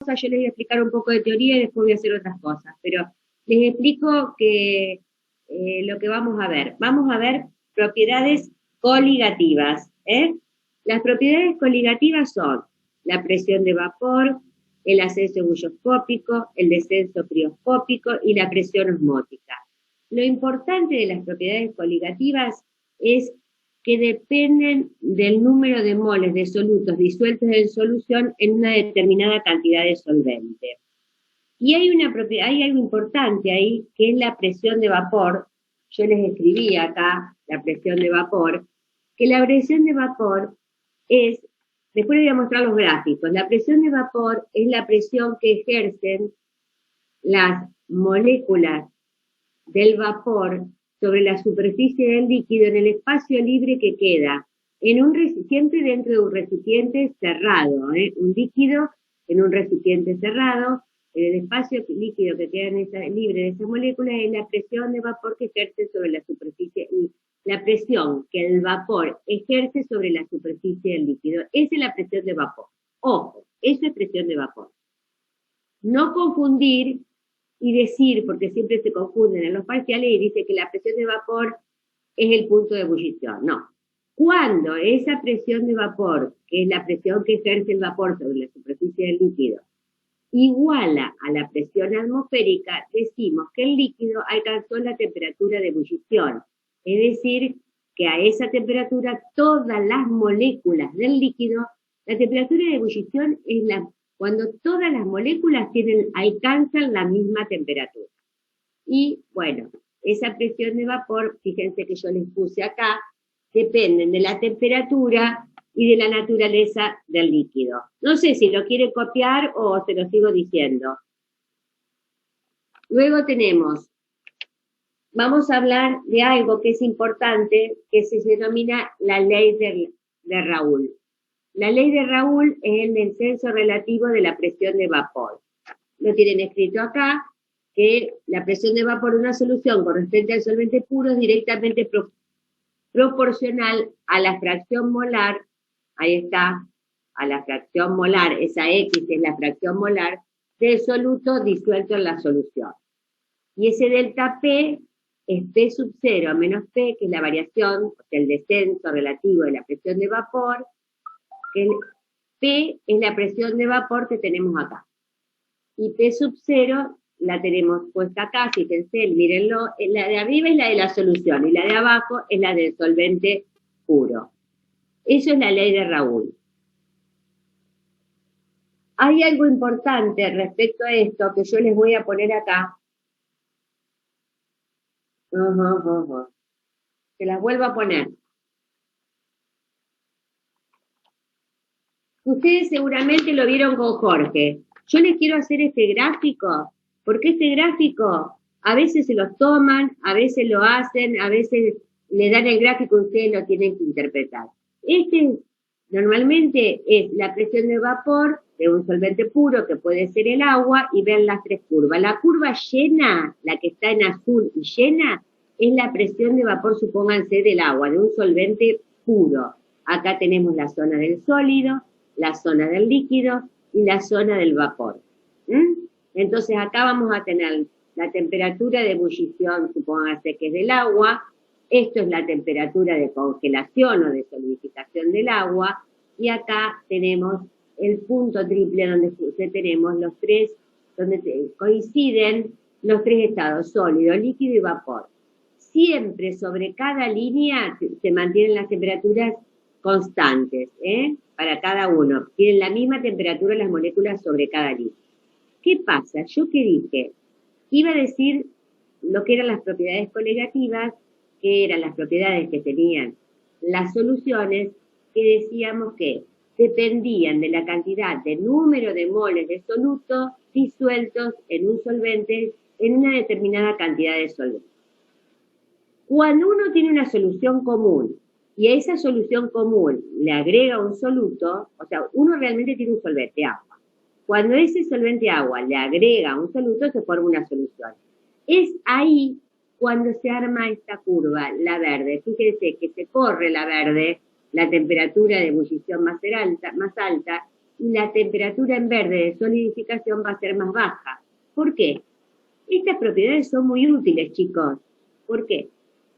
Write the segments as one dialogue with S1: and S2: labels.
S1: cosas, yo les voy a explicar un poco de teoría y después voy a hacer otras cosas, pero les explico que lo que vamos a ver. Vamos a ver propiedades coligativas. Las propiedades coligativas son la presión de vapor, el ascenso bulloscópico, el descenso crioscópico y la presión osmótica. Lo importante de las propiedades coligativas es que dependen del número de moles de solutos disueltos en solución en una determinada cantidad de solvente. Y hay algo importante ahí, que es la presión de vapor. Yo les escribí acá la presión de vapor, que la presión de vapor es, después les voy a mostrar los gráficos, la presión de vapor es la presión que ejercen las moléculas del vapor sobre la superficie del líquido en el espacio libre que queda en un recipiente dentro de un recipiente cerrado, un líquido en un recipiente cerrado, en el espacio líquido que queda libre de esa molécula es la presión de vapor que ejerce sobre la superficie, la presión que el vapor ejerce sobre la superficie del líquido. Esa es la presión de vapor. Ojo, eso es presión de vapor. No confundir y decir, porque siempre se confunden en los parciales y dice que la presión de vapor es el punto de ebullición. No. Cuando esa presión de vapor, que es la presión que ejerce el vapor sobre la superficie del líquido, iguala a la presión atmosférica, decimos que el líquido alcanzó la temperatura de ebullición. Es decir, que a esa temperatura todas las moléculas del líquido, la temperatura de ebullición es cuando todas las moléculas alcanzan la misma temperatura. Y bueno, esa presión de vapor, fíjense que yo les puse acá, dependen de la temperatura y de la naturaleza del líquido. No sé si lo quiere copiar o se lo sigo diciendo. Luego vamos a hablar de algo que es importante, que se denomina la ley de Raoult. La ley de Raoult es el descenso relativo de la presión de vapor. Lo tienen escrito acá, que la presión de vapor de una solución con respecto al solvente puro es directamente proporcional a la fracción molar, ahí está, a la fracción molar, esa X es la fracción molar, del soluto disuelto en la solución. Y ese delta P es P sub 0 menos P, que es la variación, o sea, el descenso relativo de la presión de vapor, que P es la presión de vapor que tenemos acá. Y P sub 0 la tenemos puesta acá, fíjense, mírenlo, la de arriba es la de la solución y la de abajo es la del solvente puro. Eso es la ley de Raoult. Hay algo importante respecto a esto que yo les voy a poner acá. Se las vuelvo a poner. Ustedes seguramente lo vieron con Jorge. Yo les quiero hacer este gráfico, porque este gráfico a veces se los toman, a veces lo hacen, a veces le dan el gráfico y ustedes lo tienen que interpretar. Este normalmente es la presión de vapor de un solvente puro, que puede ser el agua, y ven las tres curvas. La curva llena, la que está en azul y llena, es la presión de vapor, supónganse, del agua, de un solvente puro. Acá tenemos la zona del sólido, la zona del líquido y la zona del vapor. Entonces acá vamos a tener la temperatura de ebullición, supóngase que es del agua, esto es la temperatura de congelación o de solidificación del agua, y acá tenemos el punto triple donde tenemos los tres, donde coinciden los tres estados, sólido, líquido y vapor. Siempre sobre cada línea se mantienen las temperaturas constantes, para cada uno. Tienen la misma temperatura las moléculas sobre cada línea. ¿Qué pasa? ¿Yo qué dije? Iba a decir lo que eran las propiedades coligativas, que eran las propiedades que tenían las soluciones, que decíamos que dependían de la cantidad de número de moles de soluto disueltos en un solvente en una determinada cantidad de solvente. Cuando uno tiene una solución común y a esa solución común le agrega un soluto, o sea, uno realmente tiene un solvente agua. Cuando ese solvente agua le agrega un soluto, se forma una solución. Es ahí cuando se arma esta curva, la verde. Fíjense que se corre la verde, la temperatura de ebullición más alta, y la temperatura en verde de solidificación va a ser más baja. ¿Por qué? Estas propiedades son muy útiles, chicos. ¿Por qué?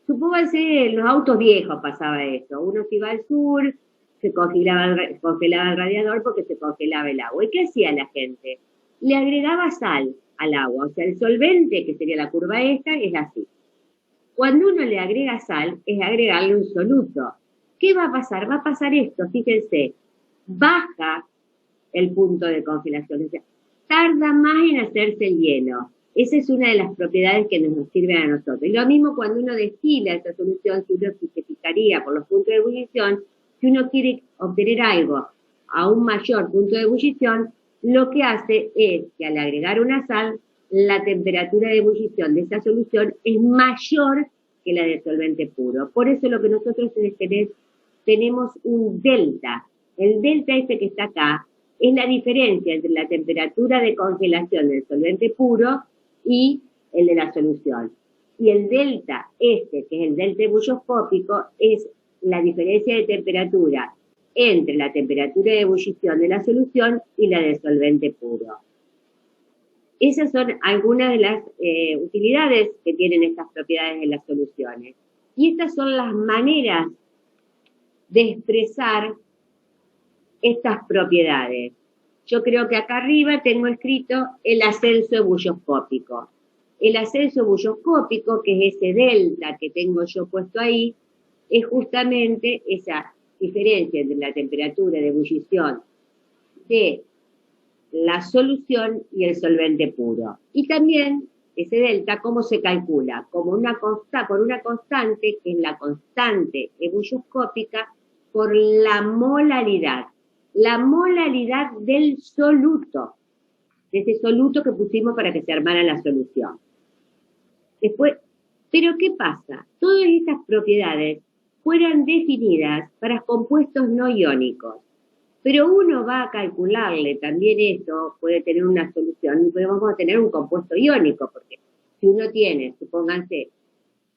S1: Supónganse, en los autos viejos pasaba eso. Uno se iba al sur, se congelaba el radiador porque se congelaba el agua. ¿Y qué hacía la gente? Le agregaba sal al agua. O sea, el solvente, que sería la curva esta, es así. Cuando uno le agrega sal, es agregarle un soluto. ¿Qué va a pasar? Va a pasar esto, fíjense. Baja el punto de congelación. O sea, tarda más en hacerse el hielo. Esa es una de las propiedades que nos sirven a nosotros. Y lo mismo cuando uno destila esa solución, si uno se fijaría por los puntos de ebullición, si uno quiere obtener algo a un mayor punto de ebullición, lo que hace es que al agregar una sal, la temperatura de ebullición de esa solución es mayor que la del solvente puro. Por eso lo que nosotros tenemos un delta. El delta este que está acá es la diferencia entre la temperatura de congelación del solvente puro y el de la solución. Y el delta este, que es el delta ebulloscópico, es la diferencia de temperatura entre la temperatura de ebullición de la solución y la del solvente puro. Esas son algunas de las utilidades que tienen estas propiedades en las soluciones. Y estas son las maneras de expresar estas propiedades. Yo creo que acá arriba tengo escrito el ascenso ebulloscópico. El ascenso ebulloscópico, que es ese delta que tengo yo puesto ahí, es justamente esa diferencia entre la temperatura de ebullición de la solución y el solvente puro. Y también ese delta, ¿cómo se calcula? Como por una constante, que es la constante ebulloscópica, por la molaridad del soluto, de ese soluto que pusimos para que se armara la solución. Después, ¿pero qué pasa? Todas estas propiedades fueron definidas para compuestos no iónicos, pero uno va a calcularle también esto, puede tener una solución, pero vamos a tener un compuesto iónico, porque si uno tiene, supónganse,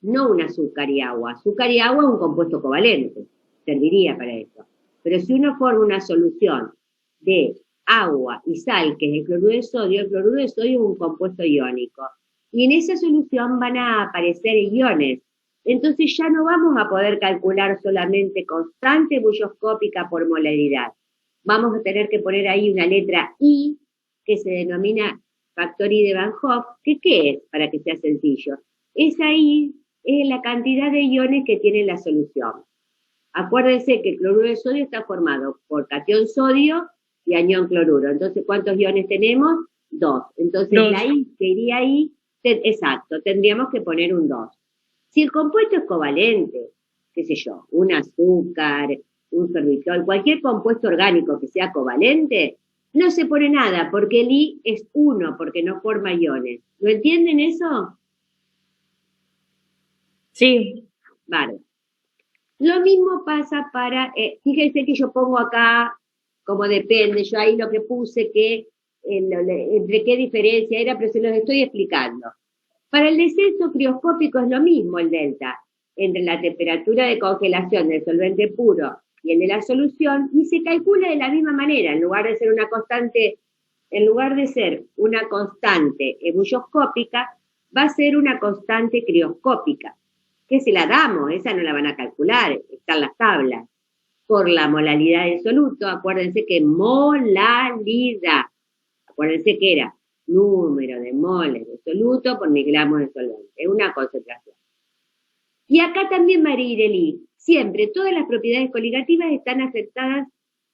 S1: no un azúcar y agua es un compuesto covalente, serviría para eso. Pero si uno forma una solución de agua y sal, que es el cloruro de sodio es un compuesto iónico. Y en esa solución van a aparecer iones. Entonces ya no vamos a poder calcular solamente constante ebulloscópica por molaridad. Vamos a tener que poner ahí una letra I, que se denomina factor I de Van Hoff, que ¿qué es? Para que sea sencillo. Esa I es la cantidad de iones que tiene la solución. Acuérdense que el cloruro de sodio está formado por catión sodio y anión cloruro. Entonces, ¿cuántos iones tenemos? 2. Entonces, la I que iría ahí, exacto, tendríamos que poner un 2. Si el compuesto es covalente, qué sé yo, un azúcar, un sorbitol, cualquier compuesto orgánico que sea covalente, no se pone nada, porque el I es 1, porque no forma iones. ¿Lo entienden eso?
S2: Sí.
S1: Vale. Lo mismo pasa para, fíjense que yo pongo acá, como depende, yo ahí lo que puse que, entre qué diferencia era, pero se los estoy explicando. Para el descenso crioscópico es lo mismo el delta, entre la temperatura de congelación del solvente puro y el de la solución, y se calcula de la misma manera, en lugar de ser una constante ebulloscópica, va a ser una constante crioscópica, que se la damos, esa no la van a calcular, están las tablas, por la molaridad del soluto. Acuérdense que molaridad, acuérdense que era número de moles de soluto por miligramos de solvente, es una concentración. Y acá también va a ir el I. Siempre, todas las propiedades coligativas están afectadas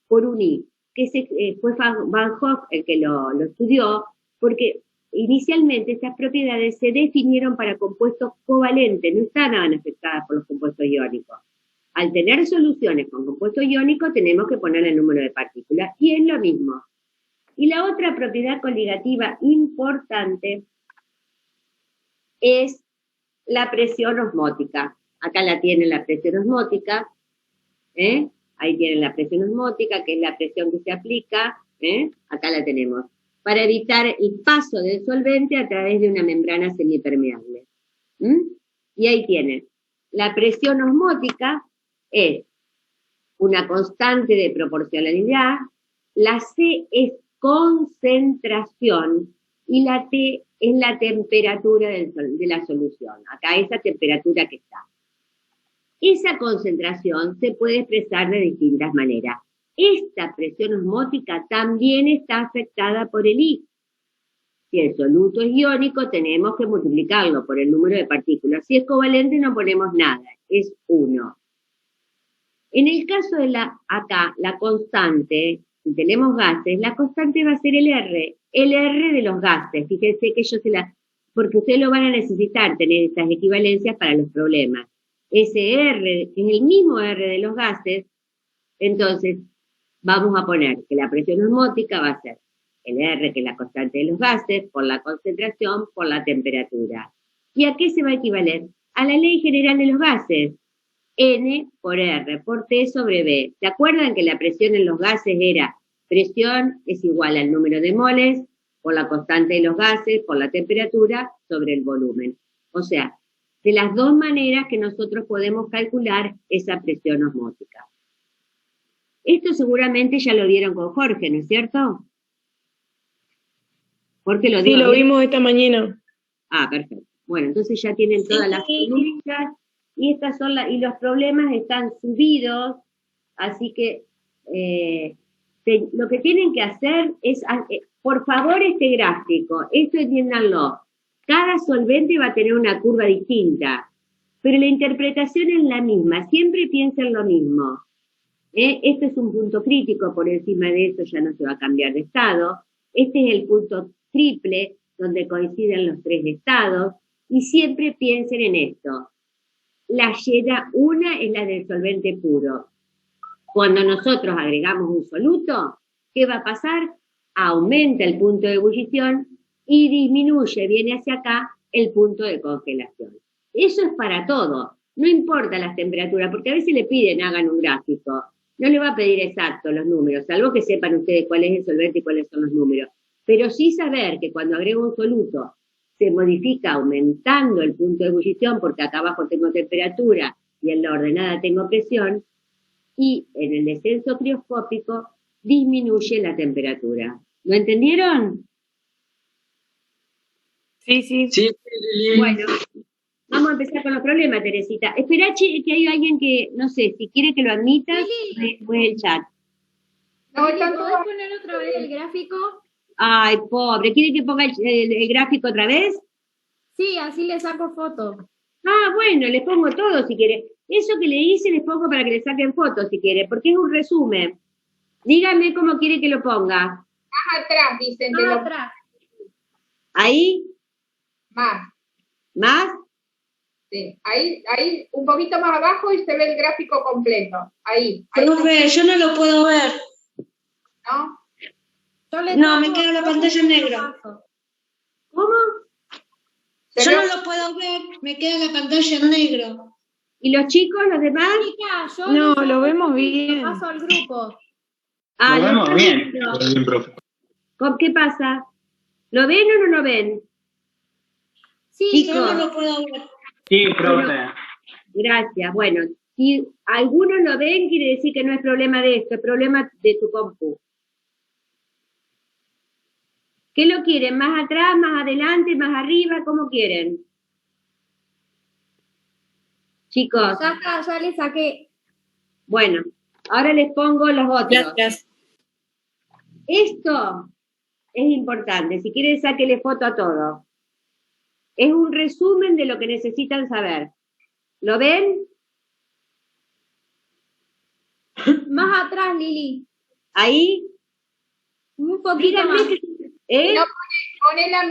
S1: por un I, que fue Van Hoff el que lo estudió, porque inicialmente estas propiedades se definieron para compuestos covalentes, no estaban afectadas por los compuestos iónicos. Al tener soluciones con compuestos iónicos tenemos que poner el número de partículas, y es lo mismo. Y la otra propiedad coligativa importante es la presión osmótica. Acá la tienen la presión osmótica, ahí tienen la presión osmótica, que es la presión que se aplica, acá la tenemos, para evitar el paso del solvente a través de una membrana semipermeable. Y ahí tienen, la presión osmótica es una constante de proporcionalidad La C es concentración y la T es la temperatura de la solución. Acá esa temperatura que está. Esa concentración se puede expresar de distintas maneras. Esta presión osmótica también está afectada por el I. Si el soluto es iónico, tenemos que multiplicarlo por el número de partículas. Si es covalente, no ponemos nada, es 1. En el caso de acá, la constante, si tenemos gases, la constante va a ser el R de los gases. Fíjense que porque ustedes lo van a necesitar tener estas equivalencias para los problemas. Ese R es el mismo R de los gases, entonces vamos a poner que la presión osmótica va a ser el R, que es la constante de los gases, por la concentración, por la temperatura. ¿Y a qué se va a equivaler? A la ley general de los gases. N por R, por T sobre B. ¿Se acuerdan que la presión en los gases era presión es igual al número de moles por la constante de los gases, por la temperatura, sobre el volumen? O sea, de las dos maneras que nosotros podemos calcular esa presión osmótica. Esto seguramente ya lo vieron con Jorge, ¿no es cierto? Porque lo
S2: sí, lo vimos esta mañana.
S1: Ah, perfecto. Bueno, entonces ya tienen todas las fórmulas y estas son y los problemas están subidos, así que lo que tienen que hacer es, por favor, este gráfico, esto entiéndanlo, cada solvente va a tener una curva distinta, pero la interpretación es la misma, siempre piensen lo mismo. Este es un punto crítico, por encima de eso ya no se va a cambiar de estado. Este es el punto triple, donde coinciden los tres estados, y siempre piensen en esto. La una es la del solvente puro. Cuando nosotros agregamos un soluto, ¿qué va a pasar? Aumenta el punto de ebullición y disminuye, viene hacia acá, el punto de congelación. Eso es para todo, no importa las temperaturas, porque a veces le piden hagan un gráfico. No le va a pedir exacto los números, salvo que sepan ustedes cuál es el solvente y cuáles son los números. Pero sí saber que cuando agrego un soluto se modifica aumentando el punto de ebullición, porque acá abajo tengo temperatura y en la ordenada tengo presión, y en el descenso crioscópico disminuye la temperatura. ¿Lo entendieron?
S2: Sí, sí.
S3: Sí,
S1: Bueno, vamos a empezar con los problemas, Teresita. Esperá, que hay alguien que, no sé, si quiere que lo admita, después el chat.
S4: No, ¿podés poner otra vez el gráfico?
S1: Ay, pobre, ¿quiere que ponga el gráfico otra vez?
S4: Sí, así le saco foto.
S1: Ah, bueno, les pongo todo si quiere. Eso que le hice les pongo para que le saquen fotos si quiere, porque es un resumen. Dígame cómo quiere que lo ponga.
S5: Más atrás, dicen.
S4: Más atrás.
S1: ¿Ahí?
S5: Más.
S1: ¿Más?
S5: Sí, ahí, un poquito más abajo y se ve el gráfico completo. Ahí.
S6: Profe, yo no lo puedo ver.
S5: ¿No?
S6: No, me queda la pantalla en negro.
S1: ¿Cómo?
S6: Yo no lo puedo ver, me queda la pantalla en negro.
S1: ¿Y los chicos, los demás?
S2: No, lo vemos bien.
S4: Paso al grupo.
S1: Ah,
S3: lo vemos bien.
S1: Bien, profe. ¿Qué pasa? ¿Lo ven o no lo ven?
S4: Sí,
S1: chicos.
S6: Yo no lo puedo ver.
S3: Sí, profe.
S1: Gracias. Bueno, si algunos lo ven, quiere decir que no es problema de esto, es problema de tu compu. ¿Qué lo quieren? ¿Más atrás, más adelante, más arriba? ¿Cómo quieren? Chicos.
S4: Ya le saqué.
S1: Bueno, ahora les pongo los otros.
S6: Gracias.
S1: Esto es importante. Si quieren, sáquenle foto a todo. Es un resumen de lo que necesitan saber. ¿Lo ven?
S4: Más atrás, Lili.
S1: ¿Ahí?
S4: Un poquito más.
S5: No, pone la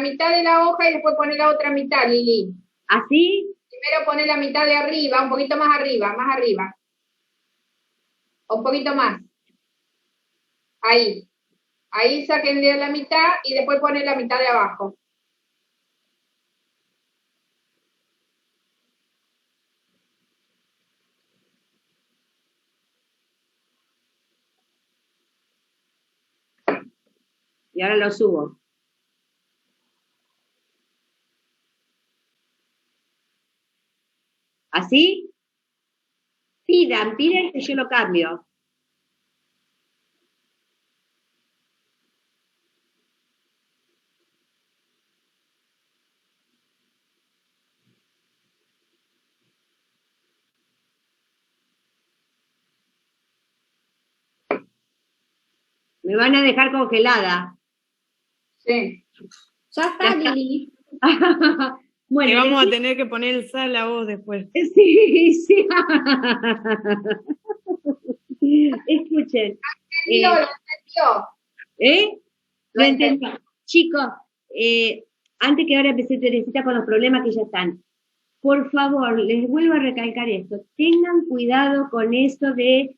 S5: mitad de la hoja y después pone la otra mitad, Lili.
S1: ¿Así?
S5: Primero pone la mitad de arriba, un poquito más arriba, más arriba. Un poquito más. Ahí. Ahí sáquenle la mitad y después pone la mitad de abajo.
S1: Y ahora lo subo. ¿Así? Pidan que yo lo cambio. Me van a dejar congelada.
S5: Sí.
S4: Ya está, Lili.
S1: Bueno,
S2: Te vamos a tener que poner el sal a vos después.
S1: sí, sí. Escuchen.
S5: No, lo entendió.
S1: Lo entendió. Chicos, antes que ahora empecé Teresita con los problemas que ya están. Por favor, les vuelvo a recalcar esto. Tengan cuidado con esto de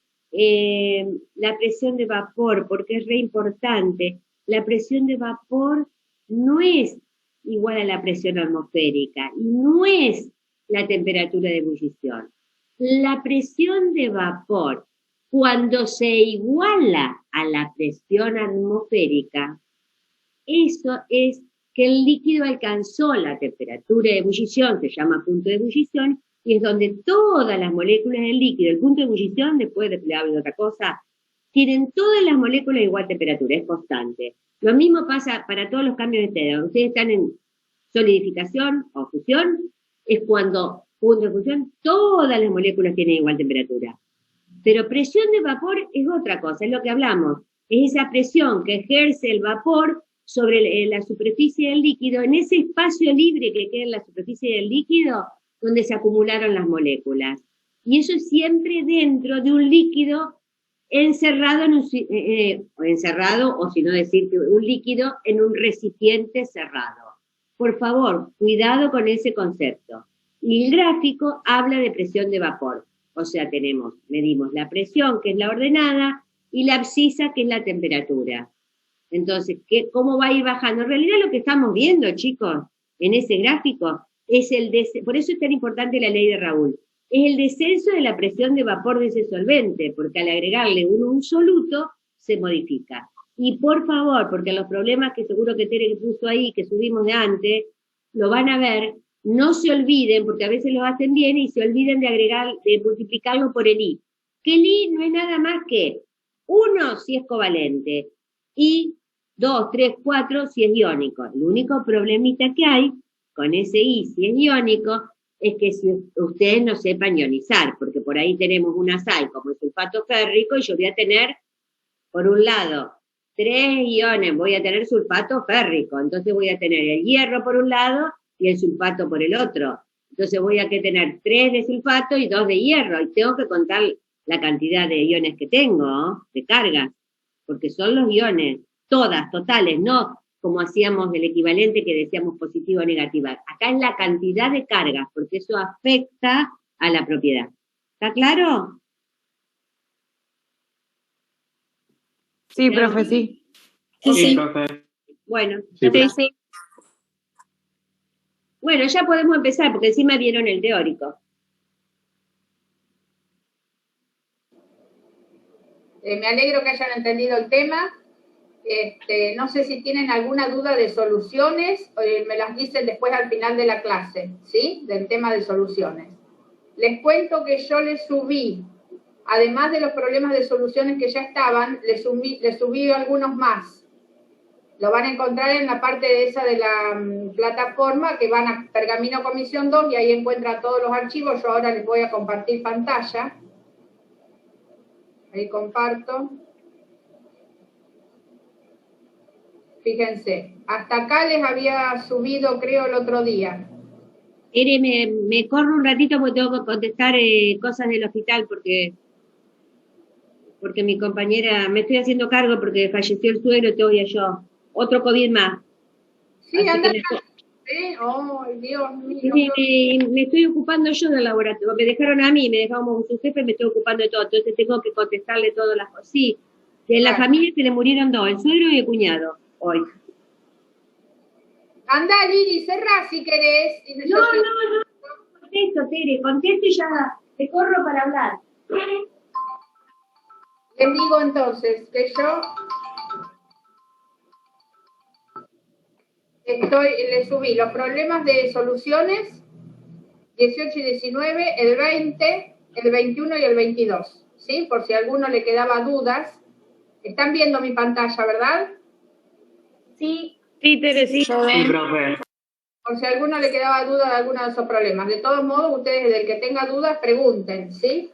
S1: la presión de vapor, porque es re importante. La presión de vapor no es igual a la presión atmosférica, no es la temperatura de ebullición. La presión de vapor, cuando se iguala a la presión atmosférica, eso es que el líquido alcanzó la temperatura de ebullición, se llama punto de ebullición, y es donde todas las moléculas del líquido, el punto de ebullición, después de hablar de otra cosa, tienen todas las moléculas de igual temperatura, es constante. Lo mismo pasa para todos los cambios de estado. Ustedes están en solidificación o fusión, es cuando punto de fusión, todas las moléculas tienen igual temperatura. Pero presión de vapor es otra cosa, es lo que hablamos. Es esa presión que ejerce el vapor sobre la superficie del líquido, en ese espacio libre que queda en la superficie del líquido, donde se acumularon las moléculas. Y eso es siempre dentro de un líquido encerrado, encerrado, o si no decir que un líquido en un recipiente cerrado. Por favor, cuidado con ese concepto. Y el gráfico habla de presión de vapor. O sea, medimos la presión, que es la ordenada, y la abscisa, que es la temperatura. Entonces, ¿cómo va a ir bajando? En realidad lo que estamos viendo, chicos, en ese gráfico, es por eso es tan importante la ley de Raoult, es el descenso de la presión de vapor de ese solvente, porque al agregarle un soluto, se modifica. Y por favor, porque los problemas que seguro que Tere puso ahí, que subimos de antes, lo van a ver, no se olviden, porque a veces lo hacen bien, y se olviden de multiplicarlo por el I. Que el I no es nada más que 1 si es covalente, y 2, 3, 4 si es iónico. El único problemita que hay con ese I si es iónico es que si ustedes no sepan ionizar, porque por ahí tenemos una sal como el sulfato férrico y yo voy a tener, por un lado, 3 iones, voy a tener sulfato férrico, entonces voy a tener el hierro por un lado y el sulfato por el otro. Entonces voy a tener 3 de sulfato y 2 de hierro, y tengo que contar la cantidad de iones que tengo, de cargas, porque son los iones, todas, totales, no como hacíamos el equivalente que decíamos positivo o negativa. Acá es la cantidad de cargas, porque eso afecta a la propiedad. ¿Está claro?
S2: Sí, profe, sí.
S6: Sí.
S3: profe.
S1: Bueno,
S3: Sí,
S1: ya está. Bueno, ya podemos empezar, porque encima vieron el teórico.
S5: Me alegro que hayan entendido el tema. No sé si tienen alguna duda de soluciones, me las dicen después al final de la clase, ¿sí? Del tema de soluciones. Les cuento que yo les subí, además de los problemas de soluciones que ya estaban, les subí algunos más. Lo van a encontrar en la parte de esa de la plataforma, que van a Pergamino Comisión 2, y ahí encuentran todos los archivos. Yo ahora les voy a compartir pantalla. Ahí comparto. Fíjense, hasta acá les había subido, creo, el otro día.
S1: Ere, me corro un ratito porque tengo que contestar cosas del hospital, porque mi compañera, me estoy haciendo cargo porque falleció el suegro y todavía yo. Otro COVID más.
S5: Sí,
S1: Así
S5: anda
S1: que
S5: acá. Oh, Dios mío.
S1: me estoy ocupando yo del laboratorio. Me dejaron a mí, me dejaron su jefe, me estoy ocupando de todo. Entonces tengo que contestarle todas las cosas. Sí, de la familia se le murieron 2, el suegro y el cuñado, hoy.
S5: Anda, Lili, cerrá si querés.
S1: No. Contesto, Tere, contesto y ya te corro para hablar.
S5: Les digo entonces que yo les subí los problemas de soluciones 18 y 19, el 20, el 21 y el 22, ¿sí? Por si a alguno le quedaba dudas. Están viendo mi pantalla, ¿verdad?
S4: Sí.
S2: Sí, Tere, sí.
S3: Sí, profe.
S5: Por si a alguno le quedaba duda de alguno de esos problemas. De todos modos, ustedes, del que tenga dudas, pregunten, ¿sí?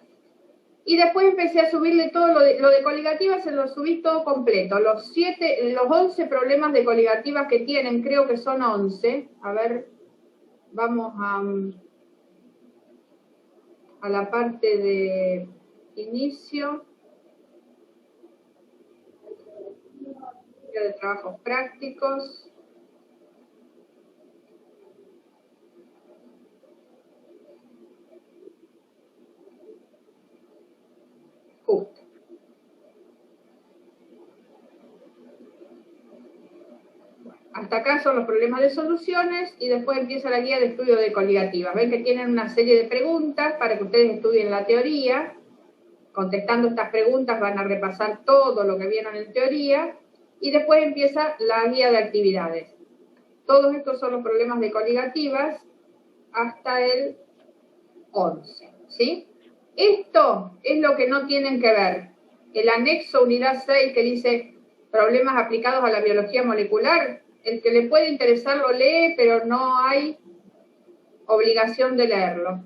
S5: Y después empecé a subirle todo lo de coligativas, se lo subí todo completo. Los 11 problemas de coligativas que tienen, creo que son 11. A ver, vamos a la parte de inicio. De trabajos prácticos. Justo. Hasta acá son los problemas de soluciones y después empieza la guía de estudio de coligativas. Ven que tienen una serie de preguntas para que ustedes estudien la teoría. Contestando estas preguntas van a repasar todo lo que vieron en teoría y después empieza la guía de actividades. Todos estos son los problemas de coligativas hasta el 11, ¿sí? Esto es lo que no tienen que ver. El anexo unidad 6 que dice problemas aplicados a la biología molecular, el que le puede interesar lo lee, pero no hay obligación de leerlo.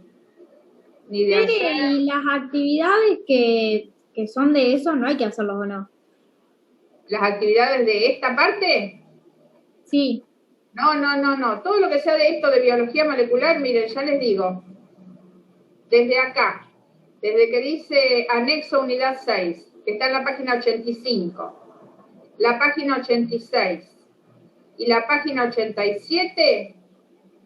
S5: Ni de hacer.
S4: ¿Y las actividades que son de eso no hay que hacerlos o no?
S5: ¿Las actividades de esta parte?
S4: Sí.
S5: No. Todo lo que sea de esto de biología molecular, miren, ya les digo. Desde acá, desde que dice anexo unidad 6, que está en la página 85, la página 86, y la página 87,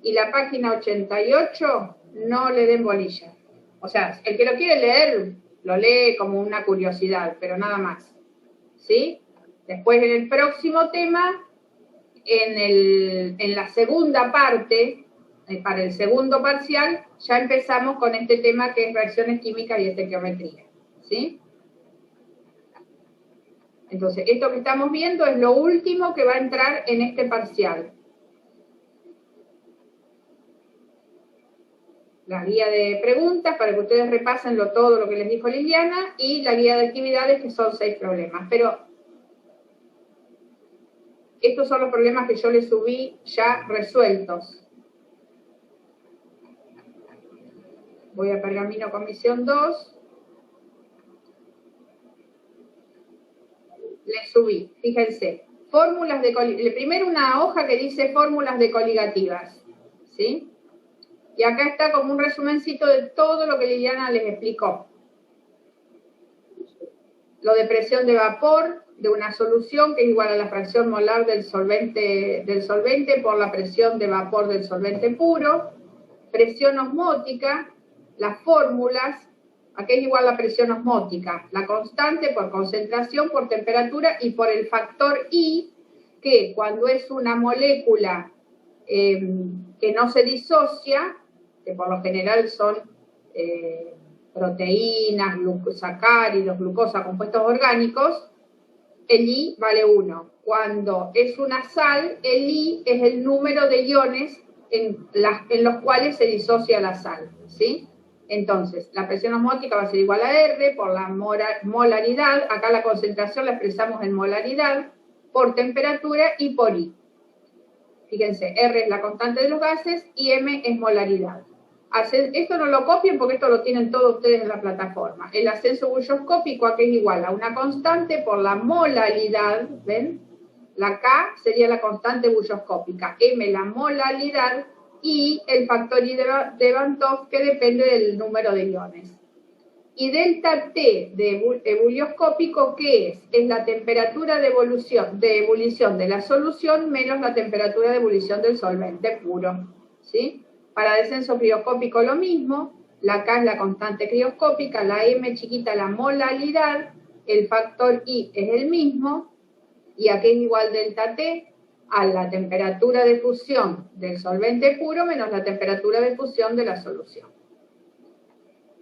S5: y la página 88, no le den bolilla. O sea, el que lo quiere leer, lo lee como una curiosidad, pero nada más. ¿Sí? Después en el próximo tema, en la segunda parte, para el segundo parcial, ya empezamos con este tema que es reacciones químicas y estequiometría. ¿Sí? Entonces, esto que estamos viendo es lo último que va a entrar en este parcial. La guía de preguntas para que ustedes repasen todo lo que les dijo Liliana y la guía de actividades que son 6 problemas. Pero estos son los problemas que yo les subí ya resueltos. Voy a Pergamino Comisión 2. Les subí, fíjense, fórmulas de primero una hoja que dice fórmulas de coligativas, ¿sí? Y acá está como un resumencito de todo lo que Liliana les explicó. Lo de presión de vapor de una solución que es igual a la fracción molar del solvente por la presión de vapor del solvente puro. Presión osmótica, las fórmulas, aquí es igual a la presión osmótica, la constante por concentración, por temperatura y por el factor I, que cuando es una molécula que no se disocia, que por lo general son proteínas, sacáridos, glucosa, compuestos orgánicos, el I vale 1. Cuando es una sal, el I es el número de iones en los cuales se disocia la sal, ¿sí? Entonces, la presión osmótica va a ser igual a R por la molaridad, acá la concentración la expresamos en molaridad, por temperatura y por I. Fíjense, R es la constante de los gases y M es molaridad. Esto no lo copien porque esto lo tienen todos ustedes en la plataforma. El ascenso bulloscópico aquí es igual a una constante por la molaridad, ¿ven? La K sería la constante bulloscópica, M la molaridad y el factor I de Van 't Hoff que depende del número de iones. Y delta T de ebulioscópico, ¿qué es? Es la temperatura de ebullición de la solución menos la temperatura de ebullición del solvente puro, ¿sí? Para descenso crioscópico lo mismo, la K es la constante crioscópica, la M chiquita la molaridad, el factor I es el mismo, y aquí es igual delta T a la temperatura de fusión del solvente puro menos la temperatura de fusión de la solución.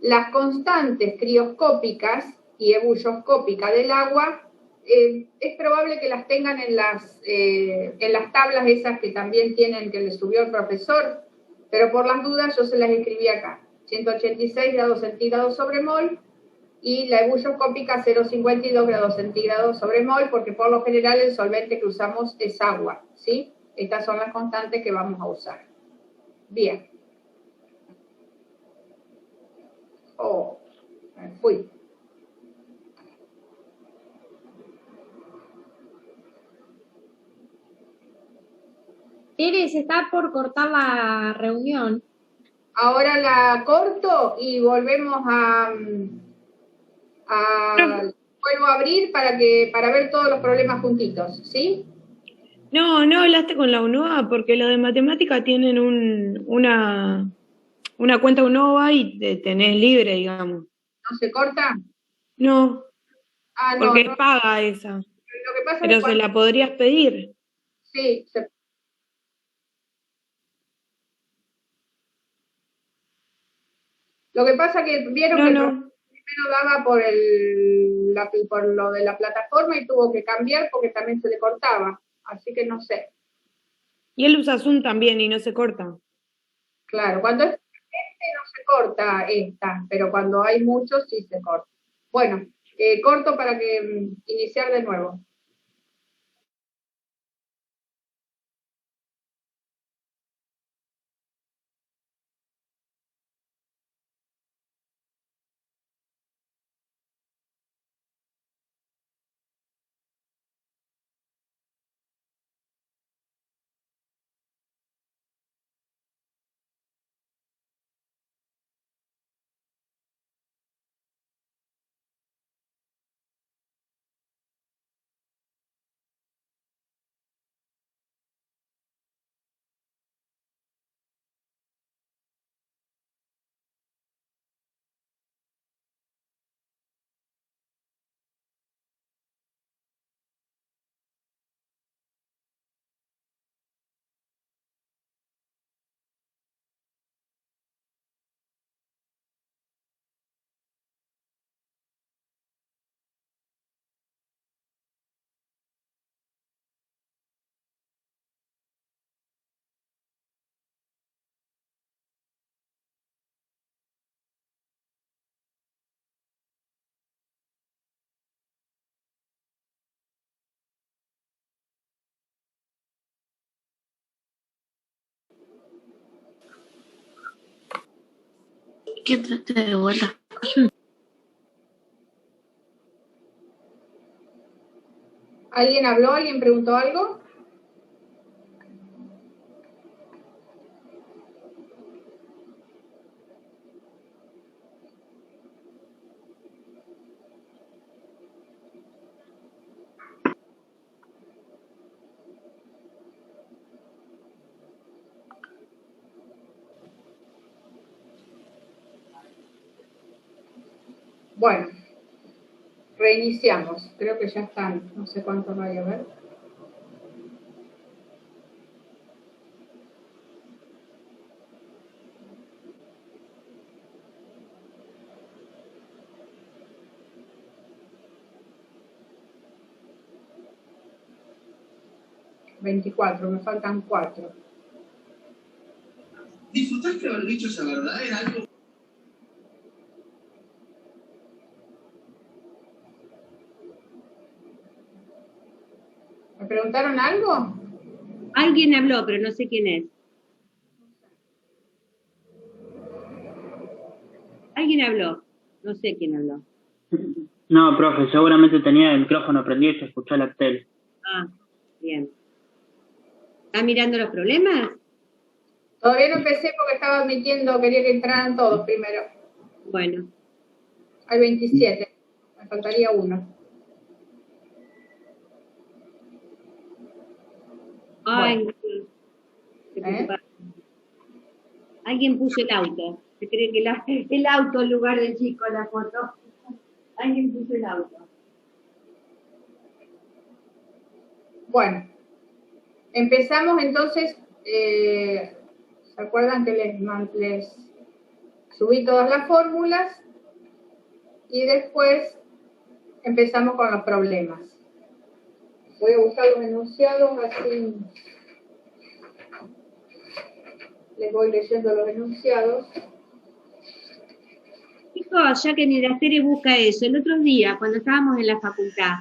S5: Las constantes crioscópicas y ebulloscópicas del agua, es probable que las tengan en las tablas esas que también tienen, que les subió el profesor, pero por las dudas yo se las escribí acá. 186 grados centígrados sobre mol y la ebulloscópica 0,52 grados centígrados sobre mol, porque por lo general el solvente que usamos es agua, ¿sí? Estas son las constantes que vamos a usar. Bien. Oh, me fui.
S4: Tere, se está por cortar la reunión.
S5: Ahora la corto y volvemos vuelvo a abrir para ver todos los problemas juntitos, ¿sí?
S2: No hablaste con la UNOVA porque los de matemática tienen una cuenta UNOVA y te tenés libre, digamos.
S5: ¿No se corta?
S2: No,
S5: Ah, no,
S2: porque
S5: no.
S2: es paga esa.
S5: Lo que pasa
S2: Pero
S5: es que
S2: se la podrías pedir.
S5: sí, lo que pasa que vieron que el
S2: No.
S5: primero daba por lo de la plataforma y tuvo que cambiar porque también se le cortaba, así que no sé.
S2: Y él usa Zoom también y no se corta.
S5: Claro, cuando es gente no se corta esta, pero cuando hay muchos sí se corta. Bueno, corto para que iniciar de nuevo.
S6: ¿Qué trate de vuelta?
S5: ¿Alguien habló? ¿Alguien preguntó algo? Bueno, reiniciamos. Creo que ya están, no sé cuántos hay, a ver. $24, me faltan 4.
S3: ¿Disfrutaste de haber dicho esa verdad? Era algo.
S5: ¿Me preguntaron algo?
S1: Alguien habló, pero no sé quién es. Alguien habló, no sé quién habló.
S7: No, profe, seguramente tenía el micrófono prendido y se escuchó la tele.
S1: Ah, bien. ¿Está mirando los problemas?
S5: Todavía no empecé porque estaba admitiendo, quería que entraran todos primero.
S1: Bueno.
S5: Hay 27, me faltaría 1.
S1: Ay,
S5: Bueno.
S1: qué preocupada. Alguien puso el auto. Se cree que el auto en lugar del chico en la foto. Alguien puso el auto.
S5: Bueno, empezamos entonces. ¿Se acuerdan que les subí todas las fórmulas? Y después empezamos con los problemas. Voy a buscar los enunciados, así les voy leyendo los enunciados.
S1: Chicos, ya que ni la Tere busca eso, el otro día, cuando estábamos en la facultad,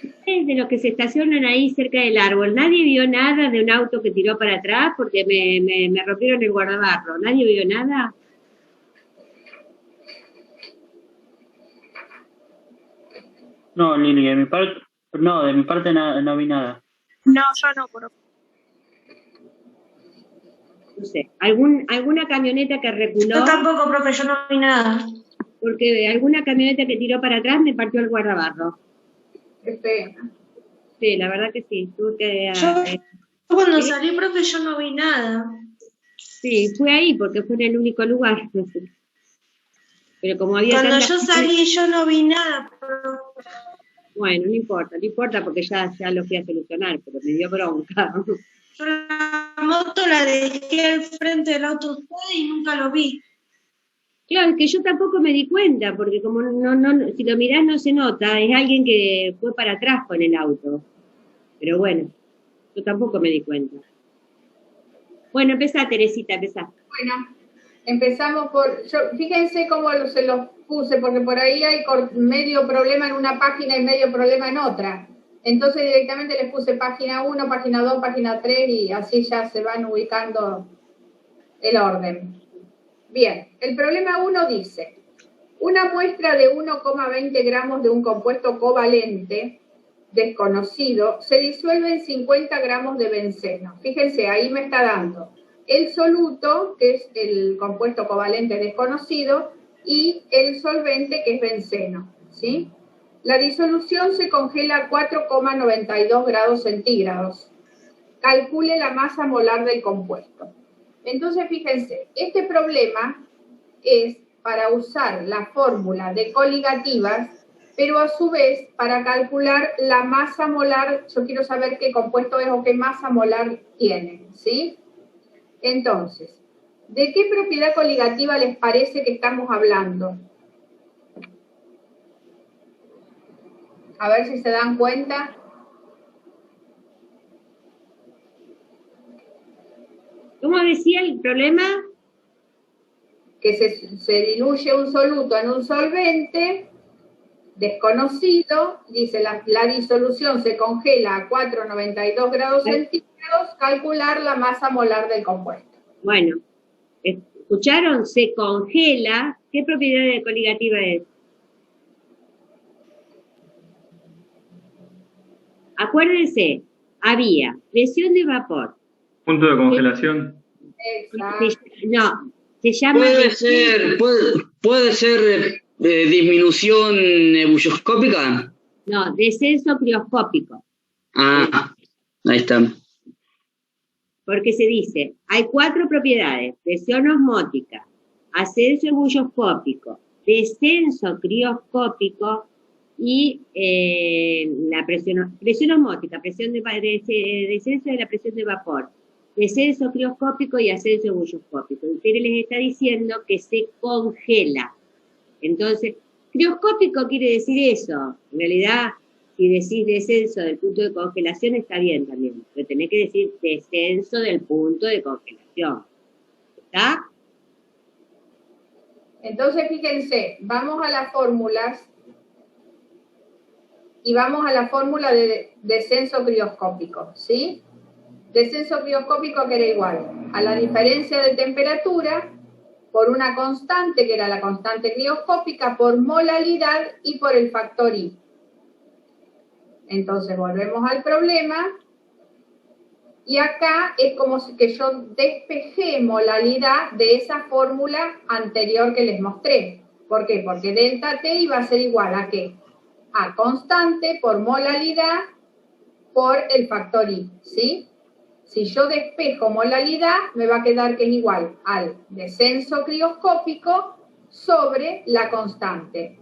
S1: ustedes de los que se estacionan ahí cerca del árbol, ¿nadie vio nada de un auto que tiró para atrás porque me rompieron el guardabarro? ¿Nadie vio nada?
S7: No, Lili, de mi parte no vi nada.
S8: No, yo no, por
S1: No sé, alguna camioneta que reculó,
S6: Yo tampoco, profe, yo no vi nada.
S1: porque alguna camioneta que tiró para atrás me partió el guardabarro.
S5: Qué pena.
S1: Sí, la verdad que sí, tuve que...
S6: Yo cuando salí, profe, yo no vi nada.
S1: sí, fue ahí porque fue en el único lugar. No sé. Pero como había
S6: Cuando
S1: tanta
S6: yo
S1: gente,
S6: salí, yo no vi nada.
S1: bueno, no importa porque ya lo fui a solucionar, pero me dio bronca.
S6: Yo la moto la dejé al frente del auto de ustedes y nunca lo vi.
S1: Claro, es que yo tampoco me di cuenta, porque como si lo mirás no se nota, es alguien que fue para atrás con el auto. Pero bueno, yo tampoco me di cuenta. Bueno, empezá, Teresita, empezá.
S5: Bueno, empezamos fíjense cómo se los puse, porque por ahí hay medio problema en una página y medio problema en otra. Entonces directamente les puse página 1, página 2, página 3 y así ya se van ubicando el orden. Bien, el problema 1 dice, una muestra de 1,20 gramos de un compuesto covalente desconocido se disuelve en 50 gramos de benceno. Fíjense, ahí me está dando el soluto, que es el compuesto covalente desconocido, y el solvente, que es benceno, ¿sí? La disolución se congela a 4,92 grados centígrados. Calcule la masa molar del compuesto. Entonces, fíjense, este problema es para usar la fórmula de coligativas, pero a su vez, para calcular la masa molar, yo quiero saber qué compuesto es o qué masa molar tiene, ¿sí? Entonces, ¿de qué propiedad coligativa les parece que estamos hablando? A ver si se dan cuenta.
S1: ¿Cómo decía el problema?
S5: Que se diluye un soluto en un solvente desconocido, dice la disolución se congela a 4,92 grados centígrados, calcular la masa molar del compuesto.
S1: Bueno, ¿escucharon? Se congela. ¿Qué propiedad de coligativa es? Acuérdense, había presión de vapor.
S8: Punto de congelación.
S5: Exacto.
S1: No, se llama...
S9: Puede ser disminución ebulloscópica.
S1: No, descenso crioscópico.
S9: Ah, ahí está.
S1: Porque se dice, hay 4 propiedades: presión osmótica, ascenso ebulloscópico, descenso crioscópico y la presión osmótica, descenso de la presión de vapor, descenso crioscópico y ascenso ebulloscópico. Usted les está diciendo que se congela. Entonces, crioscópico quiere decir eso. En realidad, si decís descenso del punto de congelación, está bien también. Pero tenés que decir descenso del punto de congelación. ¿Está?
S5: Entonces, fíjense, vamos a las fórmulas y vamos a la fórmula de descenso crioscópico, ¿sí? Descenso crioscópico que era igual a la diferencia de temperatura por una constante, que era la constante crioscópica, por molalidad y por el factor I. Entonces volvemos al problema y acá es como que yo despejé molalidad de esa fórmula anterior que les mostré. ¿Por qué? Porque delta T iba a ser igual a ¿qué? A constante por molalidad por el factor I, ¿sí? Si yo despejo molalidad, me va a quedar que es igual al descenso crioscópico sobre la constante.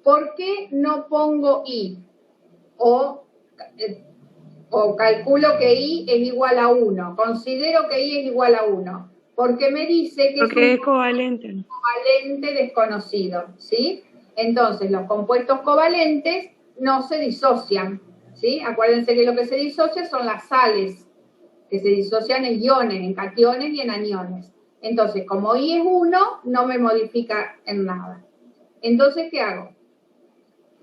S5: ¿Por qué no pongo I? O calculo que I es igual a 1. Considero que I es igual a 1. Porque me dice que
S2: porque
S5: es
S2: es covalente.
S5: Covalente desconocido, ¿sí? Entonces, los compuestos covalentes no se disocian, ¿sí? Acuérdense que lo que se disocia son las sales, que se disocian en iones, en cationes y en aniones. Entonces, como I es 1, no me modifica en nada. Entonces, ¿qué hago?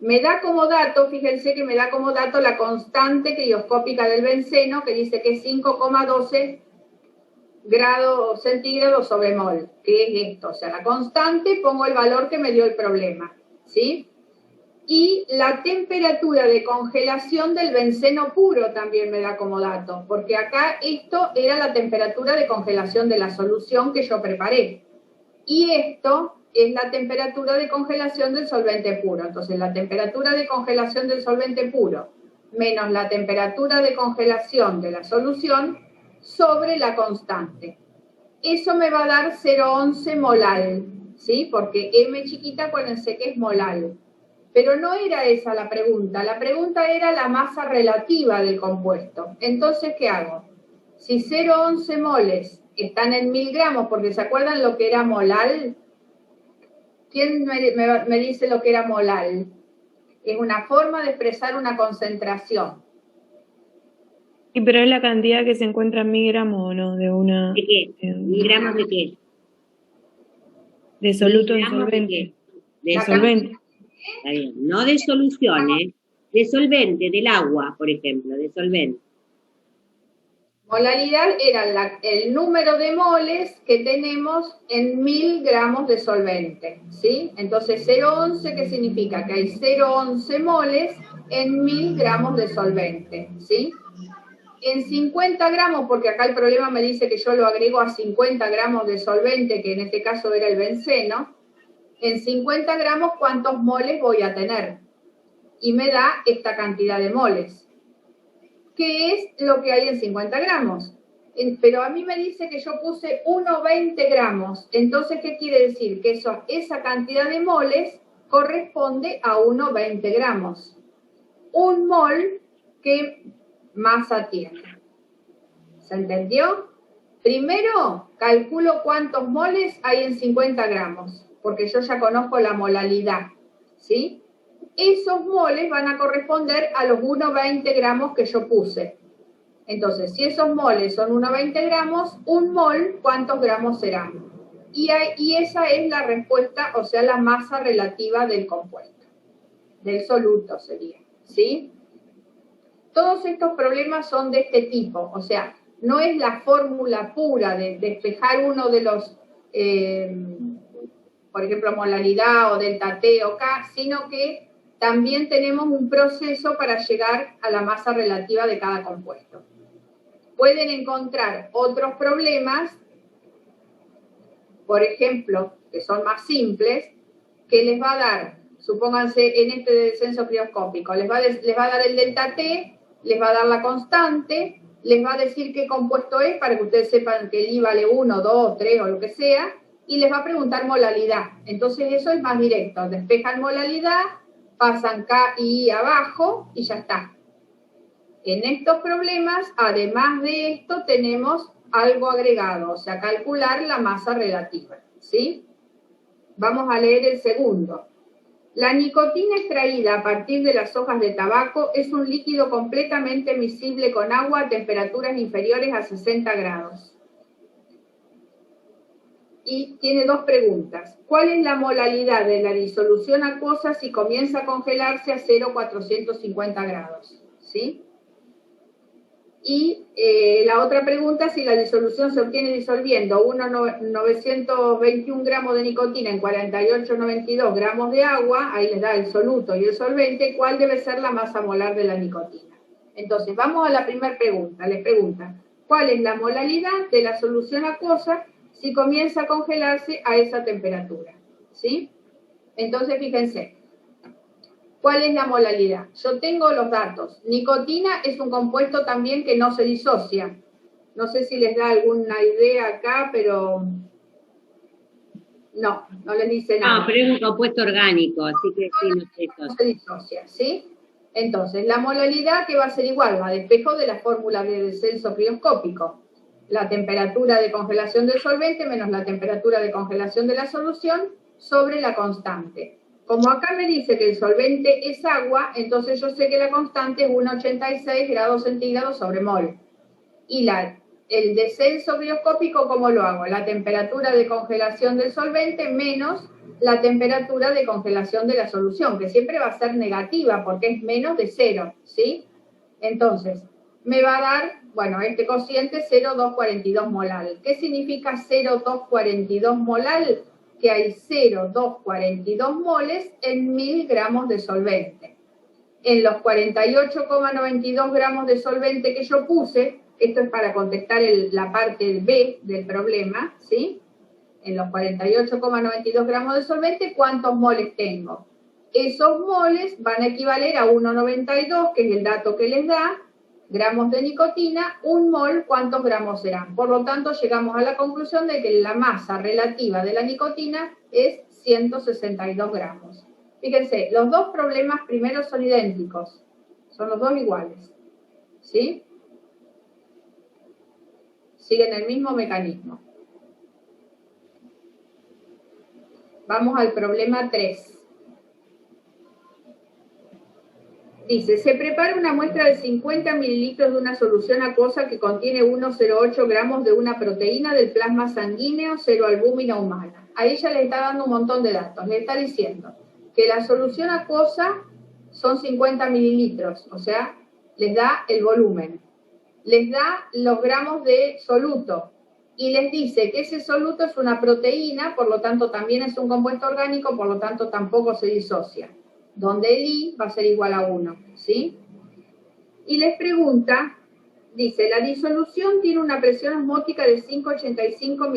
S5: Me da como dato, fíjense que me da como dato la constante crioscópica del benceno, que dice que es 5,12 grados centígrados sobre mol. ¿Qué es esto? O sea, la constante, pongo el valor que me dio el problema, ¿sí? Y la temperatura de congelación del benceno puro también me da como dato, porque acá esto era la temperatura de congelación de la solución que yo preparé. Y esto es la temperatura de congelación del solvente puro. Entonces, la temperatura de congelación del solvente puro menos la temperatura de congelación de la solución sobre la constante. Eso me va a dar 0,11 molal, ¿sí? Porque M chiquita, acuérdense que es molal. Pero no era esa la pregunta era la masa relativa del compuesto. Entonces, ¿qué hago? Si 0,11 moles están en 1000 gramos, porque ¿se acuerdan lo que era molal? ¿Quién me dice lo que era molal? Es una forma de expresar una concentración.
S2: Sí, pero es la cantidad que se encuentra en 1000 gramos, ¿o no?
S1: ¿De qué? ¿1000 gramos de qué?
S2: De soluto en
S1: 1000 gramos
S2: solvente.
S1: ¿De
S2: solvente.
S1: Está bien. No de soluciones, de solvente, del agua, por ejemplo, de solvente.
S5: Molalidad era el número de moles que tenemos en 1000 gramos de solvente, ¿sí? Entonces 0,11, ¿qué significa? Que hay 0,11 moles en 1000 gramos de solvente, ¿sí? En 50 gramos, porque acá el problema me dice que yo lo agrego a 50 gramos de solvente, que en este caso era el benceno, en 50 gramos, ¿cuántos moles voy a tener? Y me da esta cantidad de moles. ¿Qué es lo que hay en 50 gramos? Pero a mí me dice que yo puse 1,20 gramos. Entonces, ¿qué quiere decir? Que esa cantidad de moles corresponde a 1,20 gramos. Un mol, ¿qué masa tiene? ¿Se entendió? Primero, calculo cuántos moles hay en 50 gramos, porque yo ya conozco la molalidad, ¿sí? Esos moles van a corresponder a los 1,20 gramos que yo puse. Entonces, si esos moles son 1,20 gramos, un mol, ¿cuántos gramos serán? Y esa es la respuesta, o sea, la masa relativa del compuesto, del soluto sería, ¿sí? Todos estos problemas son de este tipo, o sea, no es la fórmula pura de despejar uno de los, por ejemplo, molaridad o delta T o K, sino que también tenemos un proceso para llegar a la masa relativa de cada compuesto. Pueden encontrar otros problemas, por ejemplo, que son más simples, que les va a dar, supónganse en este descenso crioscópico, les va a dar el delta T, les va a dar la constante, les va a decir qué compuesto es para que ustedes sepan que el I vale 1, 2, 3 o lo que sea, y les va a preguntar molalidad. Entonces eso es más directo, despejan molalidad, pasan K y I abajo y ya está. En estos problemas, además de esto, tenemos algo agregado, o sea, calcular la masa relativa, ¿sí? Vamos a leer el segundo. La nicotina extraída a partir de las hojas de tabaco es un líquido completamente miscible con agua a temperaturas inferiores a 60 grados. Y tiene dos preguntas. ¿Cuál es la molalidad de la disolución acuosa si comienza a congelarse a 0,450 grados? ¿Sí? Y la otra pregunta, si la disolución se obtiene disolviendo 921 gramos de nicotina en 48,92 gramos de agua, ahí les da el soluto y el solvente, ¿cuál debe ser la masa molar de la nicotina? Entonces, vamos a la primera pregunta. Les pregunta, ¿cuál es la molalidad de la solución acuosa si comienza a congelarse a esa temperatura? ¿Sí? Entonces, fíjense. ¿Cuál es la molalidad? Yo tengo los datos. Nicotina es un compuesto también que no se disocia. No sé si les da alguna idea acá, pero no les dice nada.
S1: No, pero es un compuesto orgánico, así que sí,
S5: no se disocia, ¿sí? Entonces, la molalidad que va a ser igual, la despejo de la fórmula de descenso crioscópico. La temperatura de congelación del solvente menos la temperatura de congelación de la solución sobre la constante. Como acá me dice que el solvente es agua, entonces yo sé que la constante es 1,86 grados centígrados sobre mol. Y el descenso crioscópico, ¿cómo lo hago? La temperatura de congelación del solvente menos la temperatura de congelación de la solución, que siempre va a ser negativa porque es menos de 0, ¿sí? Entonces, me va a dar, bueno, este cociente 0,242 molal. ¿Qué significa 0,242 molal? que hay 0,242 moles en 1000 gramos de solvente. En los 48,92 gramos de solvente que yo puse, esto es para contestar la parte B del problema, ¿sí? En los 48,92 gramos de solvente, ¿cuántos moles tengo? Esos moles van a equivaler a 1,92, que es el dato que les da, gramos de nicotina. Un mol, ¿cuántos gramos serán? Por lo tanto, llegamos a la conclusión de que la masa relativa de la nicotina es 162 gramos. Fíjense, los dos problemas primeros son idénticos, son los dos iguales, ¿sí? Siguen el mismo mecanismo. Vamos al problema 3. Dice, se prepara una muestra de 50 mililitros de una solución acuosa que contiene 1,08 gramos de una proteína del plasma sanguíneo, 0 albúmina humana. Ahí ya le está dando un montón de datos. Le está diciendo que la solución acuosa son 50 mililitros, o sea, les da el volumen. Les da los gramos de soluto y les dice que ese soluto es una proteína, por lo tanto también es un compuesto orgánico, por lo tanto tampoco se disocia, donde el I va a ser igual a 1, ¿sí? Y les pregunta, dice, la disolución tiene una presión osmótica de 5,85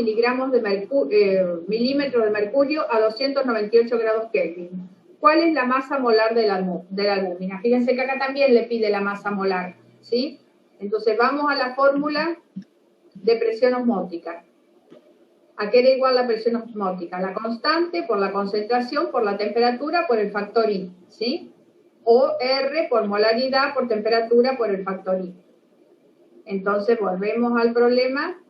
S5: milímetros de mercurio a 298 grados Kelvin. ¿Cuál es la masa molar de la albúmina? Fíjense que acá también le pide la masa molar, ¿sí? Entonces vamos a la fórmula de presión osmótica. ¿A qué era igual la presión osmótica? La constante por la concentración, por la temperatura, por el factor I, ¿sí? O R por molaridad, por temperatura, por el factor I. Entonces volvemos al problema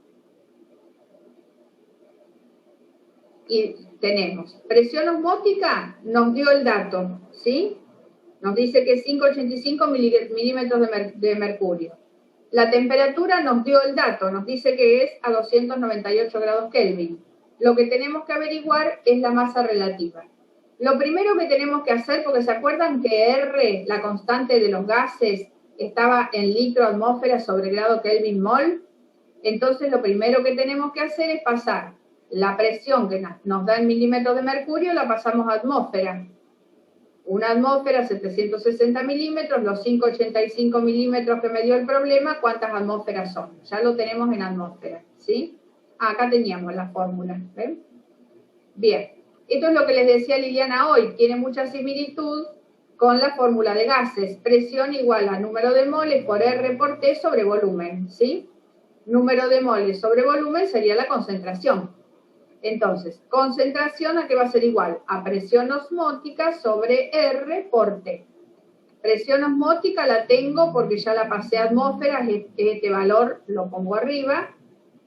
S5: y tenemos presión osmótica, nos dio el dato, ¿sí? Nos dice que es 5,85 milímetros de mercurio. La temperatura nos dio el dato, nos dice que es a 298 grados Kelvin. Lo que tenemos que averiguar es la masa relativa. Lo primero que tenemos que hacer, porque se acuerdan que R, la constante de los gases, estaba en litro atmósfera sobre grado Kelvin mol, entonces lo primero que tenemos que hacer es pasar la presión que nos da en milímetros de mercurio, la pasamos a atmósfera. Una atmósfera, 760 milímetros, los 5,85 milímetros que me dio el problema, ¿cuántas atmósferas son? Ya lo tenemos en atmósfera, ¿sí? Acá teníamos la fórmula, ¿ven? Bien, esto es lo que les decía Liliana hoy, tiene mucha similitud con la fórmula de gases, presión igual a número de moles por R por T sobre volumen, ¿sí? Número de moles sobre volumen sería la concentración. Entonces, concentración, ¿a qué va a ser igual? A presión osmótica sobre R por T. Presión osmótica la tengo porque ya la pasé a atmósferas, este valor lo pongo arriba.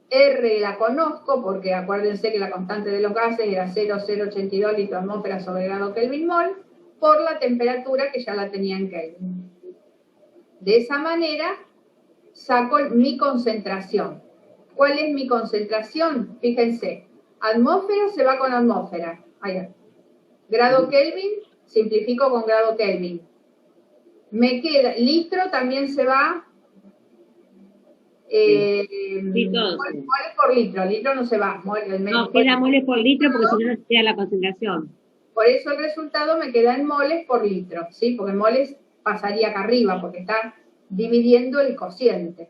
S5: R la conozco porque acuérdense que la constante de los gases era 0,082 litros atmósfera sobre grado Kelvin mol, por la temperatura que ya la tenía en Kelvin. De esa manera saco mi concentración. ¿Cuál es mi concentración? Fíjense. Atmósfera se va con atmósfera. Allá. Grado Kelvin, simplifico con grado Kelvin. Me queda, litro también se va. Moles por litro. Litro no se va.
S1: No, queda moles por litro porque si no, no se queda la concentración.
S5: Por eso el resultado me queda en moles por litro, ¿sí? Porque moles pasaría acá arriba porque está dividiendo el cociente.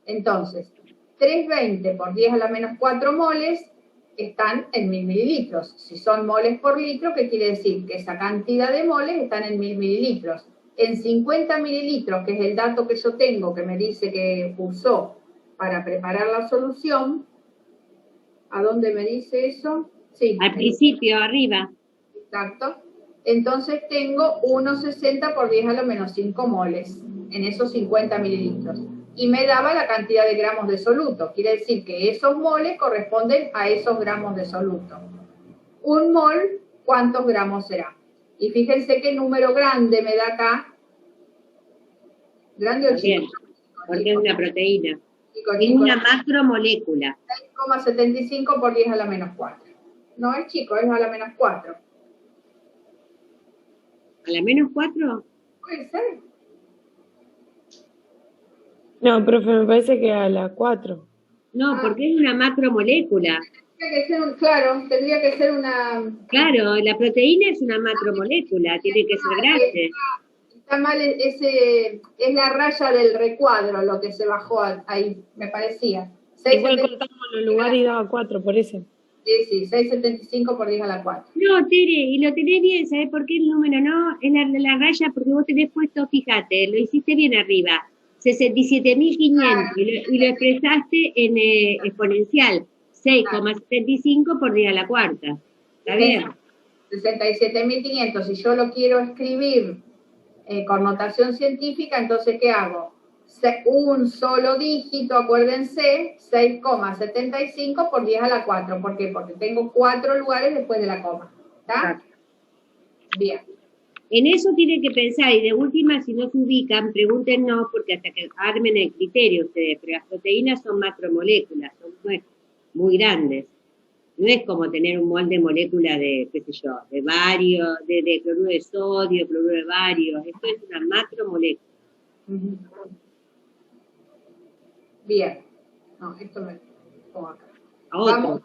S5: Entonces, 320 por 10 a la menos 4 moles están en 1000 mililitros. Si son moles por litro, ¿qué quiere decir? Que esa cantidad de moles están en 1000 mililitros. En 50 mililitros, que es el dato que yo tengo, que me dice que usó para preparar la solución, ¿a dónde me dice eso? Sí.
S1: Al principio, arriba.
S5: Exacto. Entonces tengo 1,60 por 10 a la menos 5 moles en esos 50 mililitros. Y me daba la cantidad de gramos de soluto. Quiere decir que esos moles corresponden a esos gramos de soluto. Un mol, ¿cuántos gramos será? Y fíjense qué número grande me da acá. ¿Grande o chico?
S1: Porque es una proteína.
S5: Chico,
S1: es una macromolécula.
S5: 6,75 por 10 a la menos 4. No es chico, es a la menos 4.
S1: ¿A la menos 4?
S5: Puede ser.
S2: No, profe, me parece que a la 4.
S1: No, porque es una macromolécula.
S5: Tendría que ser claro, tendría que ser una...
S1: Claro, la proteína es una macromolécula, tiene que ser grande.
S5: Está mal, es la raya del recuadro lo que se bajó ahí, me parecía.
S2: Igual contamos los lugares y daba 4, por eso.
S5: Sí, 6,75 por 10 a la 4.
S1: No, Tere, y lo tenés bien, ¿sabés por qué el número no? Es la raya porque vos tenés puesto, fíjate, lo hiciste bien arriba, 67.500 y lo expresaste en exponencial, 6,75 por 10 a la cuarta. ¿Está bien?
S5: 67.500, si yo lo quiero escribir con notación científica, entonces ¿qué hago? Un solo dígito, acuérdense, 6,75 por 10 a la 4. ¿Por qué? Porque tengo 4 lugares después de la coma. ¿Está? Bien.
S1: En eso tienen que pensar, y de última, si no se ubican, pregúntenos, porque hasta que armen el criterio ustedes, pero las proteínas son macromoléculas, son muy grandes. No es como tener un mol de molécula de, qué sé yo, de bario, de cloruro de sodio, cloruro de bario. Esto es una macromolécula.
S5: Bien. No, esto me pongo acá.
S1: Vamos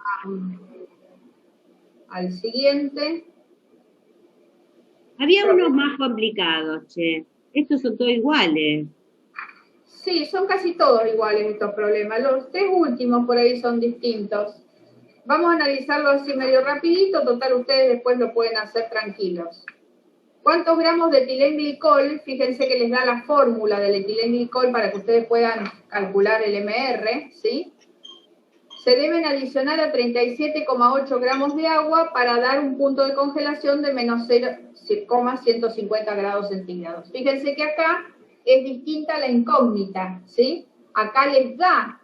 S5: al siguiente.
S1: Había unos más complicados, che. Estos son todos iguales.
S5: Sí, son casi todos iguales estos problemas. Los 3 últimos por ahí son distintos. Vamos a analizarlo así medio rapidito, total ustedes después lo pueden hacer tranquilos. ¿Cuántos gramos de etilenglicol? Fíjense que les da la fórmula del etilenglicol para que ustedes puedan calcular el MR, ¿sí? Se deben adicionar a 37,8 gramos de agua para dar un punto de congelación de menos 0,150 grados centígrados. Fíjense que acá es distinta la incógnita, ¿sí? Acá les da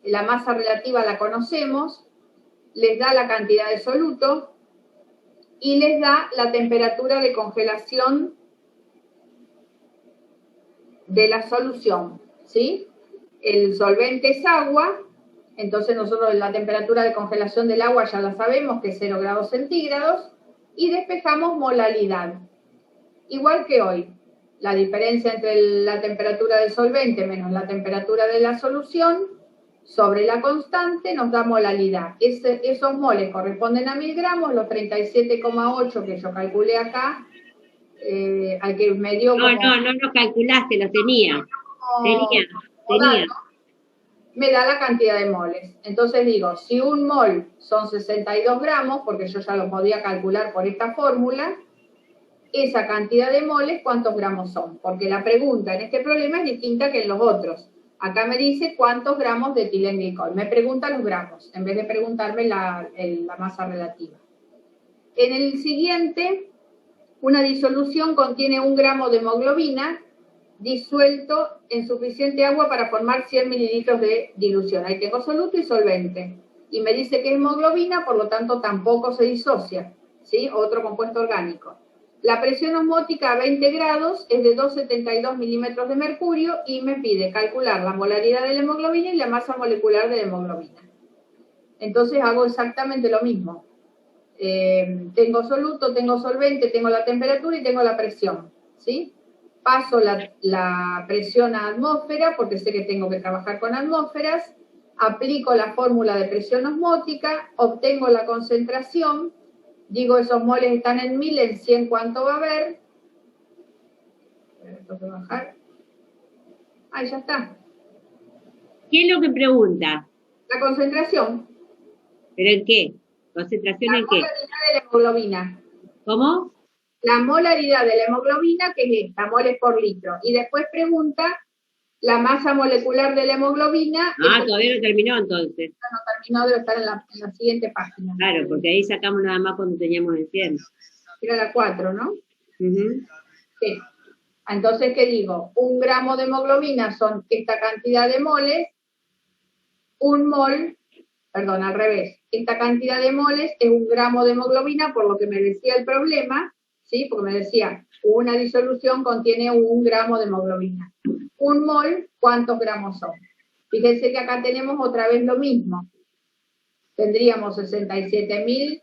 S5: la masa relativa, la conocemos, les da la cantidad de soluto y les da la temperatura de congelación de la solución, ¿sí? El solvente es agua, entonces nosotros la temperatura de congelación del agua ya la sabemos, que es 0 grados centígrados, y despejamos molaridad. Igual que hoy, la diferencia entre la temperatura del solvente menos la temperatura de la solución sobre la constante nos da molaridad. Esos moles corresponden a 1000 gramos, los 37,8 que yo calculé acá, al que me dio como...
S1: No lo calculaste, lo tenía. Tenía.
S5: Me da la cantidad de moles. Entonces digo, si un mol son 62 gramos, porque yo ya lo podía calcular por esta fórmula, esa cantidad de moles, ¿cuántos gramos son? Porque la pregunta en este problema es distinta que en los otros. Acá me dice cuántos gramos de etilenglicol. Me pregunta los gramos, en vez de preguntarme la masa relativa. En el siguiente, una disolución contiene 1 gramo de hemoglobina disuelto en suficiente agua para formar 100 mililitros de dilución. Ahí tengo soluto y solvente. Y me dice que es hemoglobina, por lo tanto tampoco se disocia, ¿sí? Otro compuesto orgánico. La presión osmótica a 20 grados es de 2,72 milímetros de mercurio y me pide calcular la molaridad de la hemoglobina y la masa molecular de la hemoglobina. Entonces hago exactamente lo mismo. Tengo soluto, tengo solvente, tengo la temperatura y tengo la presión, ¿sí? Paso la presión a atmósfera porque sé que tengo que trabajar con atmósferas, aplico la fórmula de presión osmótica, obtengo la concentración, digo esos moles están en 1000, en 100 ¿cuánto va a haber? Tengo que bajar. Ahí ya está.
S1: ¿Qué es lo que pregunta?
S5: La concentración.
S1: ¿Pero en qué? ¿Concentración en qué?
S5: La molaridad de la hemoglobina.
S1: ¿Cómo?
S5: La molaridad de la hemoglobina, que es esta, moles por litro. Y después pregunta la masa molecular de la hemoglobina.
S1: Todavía no terminó entonces.
S5: No terminó, debe estar en la siguiente página.
S1: Claro, porque ahí sacamos nada más cuando teníamos el 100.
S5: Era la 4, ¿no? Sí. Entonces, ¿qué digo? 1 gramo de hemoglobina son esta cantidad de moles. Un mol, perdón, al revés. Esta cantidad de moles es 1 gramo de hemoglobina, por lo que me decía el problema, ¿sí? Porque me decía, una disolución contiene 1 gramo de hemoglobina. 1 mol, ¿cuántos gramos son? Fíjense que acá tenemos otra vez lo mismo. Tendríamos 67.000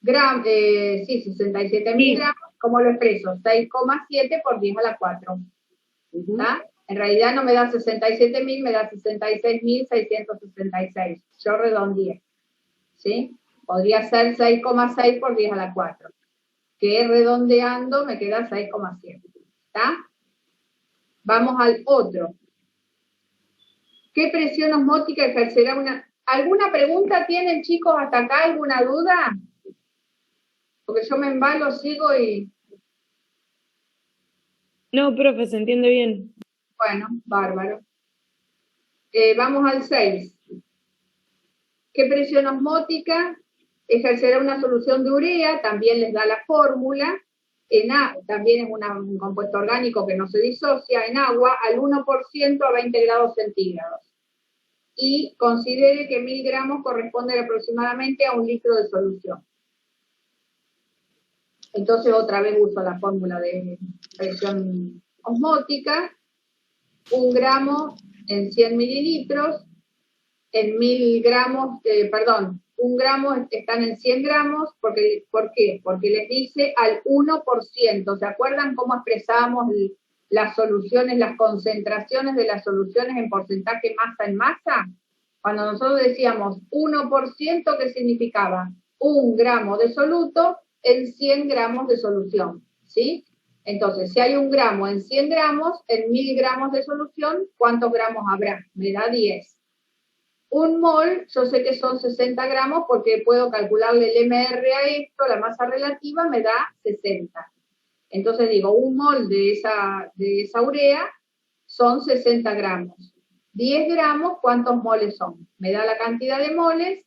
S5: gramos, 67.000 gramos, ¿cómo lo expreso? 6,7 por 10 a la 4. ¿Está? En realidad no me da 67.000, me da 66.666. Yo redondeé. ¿sí? Podría ser 6,6 por 10 a la 4, que redondeando me queda 6,7, ¿está? Vamos al otro. ¿Qué presión osmótica ejercerá una... ¿Alguna pregunta tienen, chicos, hasta acá? ¿Alguna duda? Porque yo me embalo, sigo y...
S2: No, profe, se entiende bien.
S5: Bueno, bárbaro. Vamos al 6. ¿Qué presión osmótica ejercerá una solución de urea? También les da la fórmula. También es un compuesto orgánico que no se disocia en agua al 1% a 20 grados centígrados. Y considere que 1000 gramos corresponden aproximadamente a 1 litro de solución. Entonces otra vez uso la fórmula de presión osmótica. 1 gramo en 100 mililitros, en 1000 gramos, 1 gramo están en 100 gramos, ¿por qué? Porque les dice al 1%. ¿Se acuerdan cómo expresábamos las soluciones, las concentraciones de las soluciones en porcentaje masa en masa? Cuando nosotros decíamos 1%, ¿qué significaba? 1 gramo de soluto en 100 gramos de solución, ¿sí? Entonces, si hay 1 gramo en 100 gramos, en 1000 gramos de solución, ¿cuántos gramos habrá? Me da 10. 1 mol, yo sé que son 60 gramos porque puedo calcularle el MR a esto, la masa relativa me da 60. Entonces digo, 1 mol de esa urea son 60 gramos. 10 gramos, ¿cuántos moles son? Me da la cantidad de moles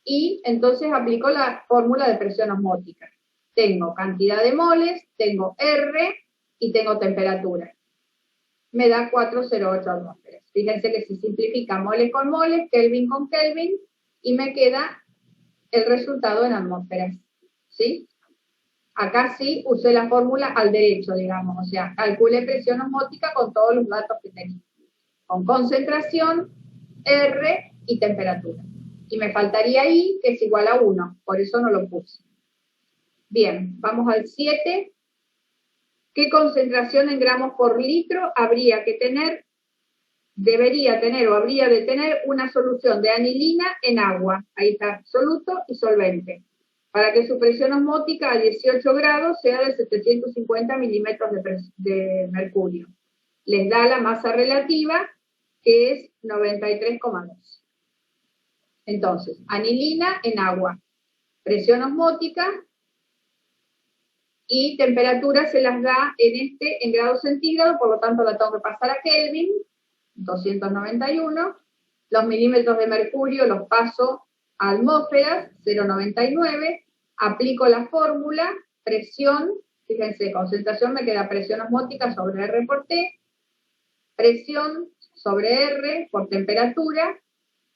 S5: y entonces aplico la fórmula de presión osmótica. Tengo cantidad de moles, tengo R y tengo temperatura. Me da 408 atmósferas. Fíjense que se simplifica moles con moles, Kelvin con Kelvin, y me queda el resultado en atmósferas, ¿sí? Acá sí usé la fórmula al derecho, digamos, o sea, calculé presión osmótica con todos los datos que tenía, con concentración, R y temperatura. Y me faltaría I, que es igual a 1, por eso no lo puse. Bien, vamos al 7. ¿Qué concentración en gramos por litro habría que tener, debería tener o habría de tener una solución de anilina en agua? Ahí está, soluto y solvente. Para que su presión osmótica a 18 grados sea de 750 milímetros de mercurio. Les da la masa relativa, que es 93,2. Entonces, anilina en agua, presión osmótica, y temperatura se las da en grados centígrados, por lo tanto la tengo que pasar a Kelvin, 291, los milímetros de mercurio los paso a atmósferas, 0,99, aplico la fórmula, presión, fíjense, concentración me queda presión osmótica sobre R por T, presión sobre R por temperatura,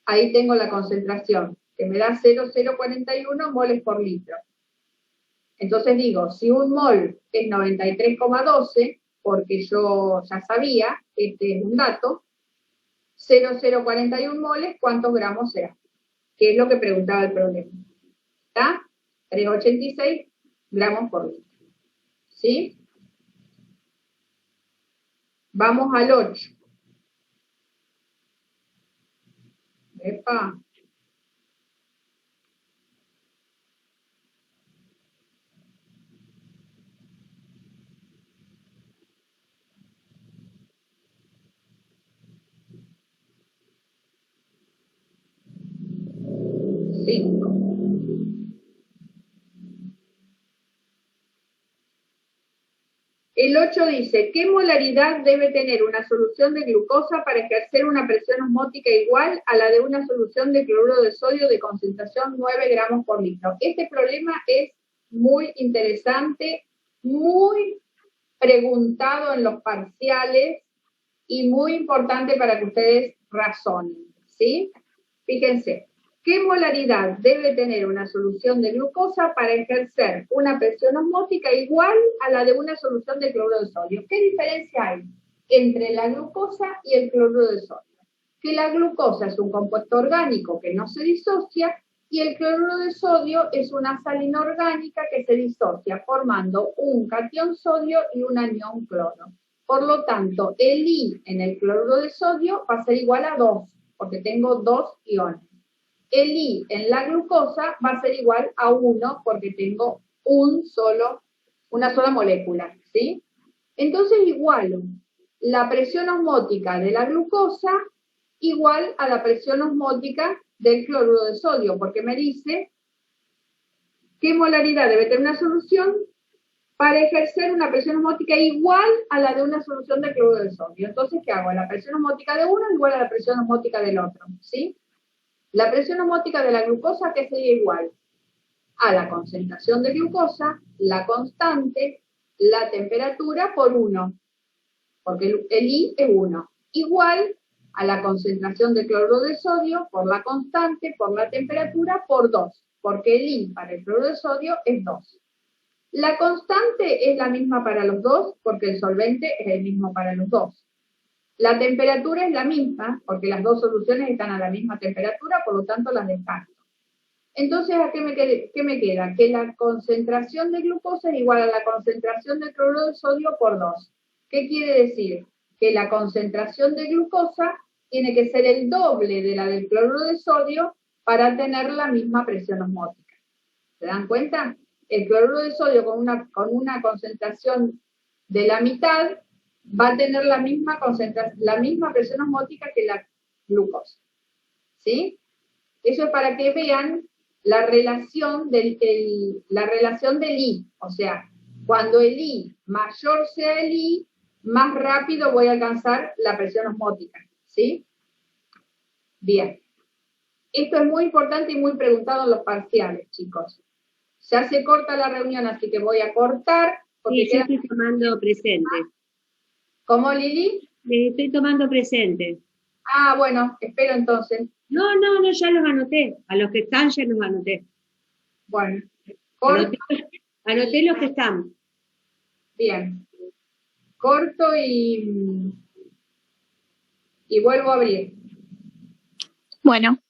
S5: ahí tengo la concentración, que me da 0,041 moles por litro. Entonces digo, si 1 mol es 93,12, porque yo ya sabía, este es un dato, 0,041 moles, ¿cuántos gramos será? Que es lo que preguntaba el problema. ¿Está? 386 gramos por litro. ¿Sí? Vamos al 8. Epa. El 8 dice, ¿qué molaridad debe tener una solución de glucosa para ejercer una presión osmótica igual a la de una solución de cloruro de sodio de concentración 9 gramos por litro? Este problema es muy interesante, muy preguntado en los parciales y muy importante para que ustedes razonen, ¿sí? Fíjense. ¿Qué molaridad debe tener una solución de glucosa para ejercer una presión osmótica igual a la de una solución de cloruro de sodio? ¿Qué diferencia hay entre la glucosa y el cloruro de sodio? Que la glucosa es un compuesto orgánico que no se disocia y el cloruro de sodio es una sal inorgánica que se disocia formando un catión sodio y un anión cloro. Por lo tanto, el I en el cloruro de sodio va a ser igual a 2, porque tengo 2 iones. el I en la glucosa va a ser igual a 1 porque tengo una sola molécula, ¿sí? Entonces igualo la presión osmótica de la glucosa igual a la presión osmótica del cloruro de sodio, porque me dice qué molaridad debe tener una solución para ejercer una presión osmótica igual a la de una solución de cloruro de sodio. Entonces, ¿qué hago? La presión osmótica de uno igual a la presión osmótica del otro, ¿sí? La presión osmótica de la glucosa, ¿qué sería igual? A la concentración de glucosa, la constante, la temperatura por 1, porque el I es 1, igual a la concentración de cloruro de sodio por la constante, por la temperatura, por 2, porque el I para el cloruro de sodio es 2. La constante es la misma para los dos, porque el solvente es el mismo para los dos. La temperatura es la misma, porque las dos soluciones están a la misma temperatura, por lo tanto las descarto. Entonces, ¿qué me queda? Que la concentración de glucosa es igual a la concentración de cloruro de sodio por 2. ¿Qué quiere decir? Que la concentración de glucosa tiene que ser el doble de la del cloruro de sodio para tener la misma presión osmótica. ¿Se dan cuenta? El cloruro de sodio con una concentración de la mitad va a tener la misma presión osmótica que la glucosa. ¿Sí? Eso es para que vean la relación del I. O sea, cuando el I mayor sea el I, más rápido voy a alcanzar la presión osmótica. ¿Sí? Bien. Esto es muy importante y muy preguntado en los parciales, chicos. Ya se corta la reunión, así que voy a cortar.
S1: Sí, yo estoy tomando presente.
S5: ¿Cómo, Lili?
S1: Les estoy tomando presente.
S5: Ah, bueno, espero entonces.
S1: No, ya los anoté. A los que están ya los anoté.
S5: Bueno,
S1: anoté los que están.
S5: Bien. Corto y vuelvo a abrir.
S10: Bueno.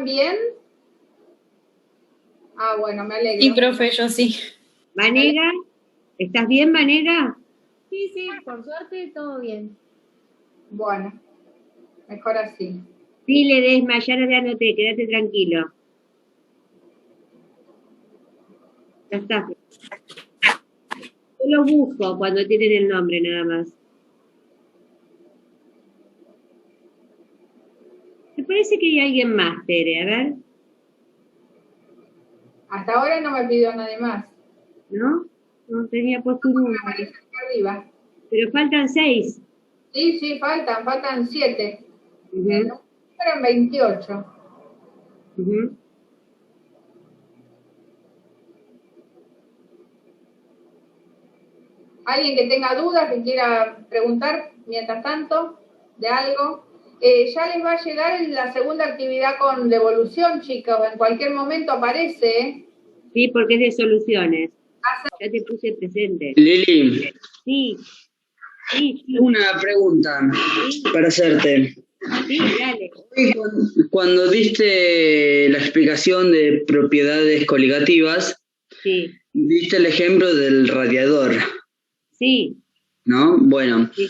S5: ¿Bien? Ah, bueno, me alegro.
S10: Sí, profe, yo sí.
S1: Vanega, ¿estás bien, Vanega?
S4: Sí, por suerte todo bien.
S5: Bueno, mejor así.
S1: Sí, Ledesma, ya no te anoté, quédate tranquilo. Ya está. Yo lo busco cuando tienen el nombre nada más. Me parece que hay alguien más, Tere, a ver.
S5: Hasta ahora no me pidió nadie más.
S1: ¿No? No tenía puesto un número.
S5: Aparece aquí arriba.
S1: Pero faltan 6.
S5: Sí, faltan 7.
S1: Uh-huh.
S5: Eran 28.
S1: Uh-huh.
S5: ¿Alguien que tenga dudas, que quiera preguntar mientras tanto de algo? Ya les va a llegar la segunda actividad con devolución, chicos. En cualquier momento aparece, ¿eh?
S1: Sí, porque es de soluciones. Ya te puse presente.
S9: Lili,
S1: Sí.
S9: una pregunta para hacerte.
S1: Sí, dale.
S9: Hoy cuando diste la explicación de propiedades coligativas,
S1: Sí.
S9: diste el ejemplo del radiador,
S1: Sí.
S9: ¿no? Bueno,
S1: Sí.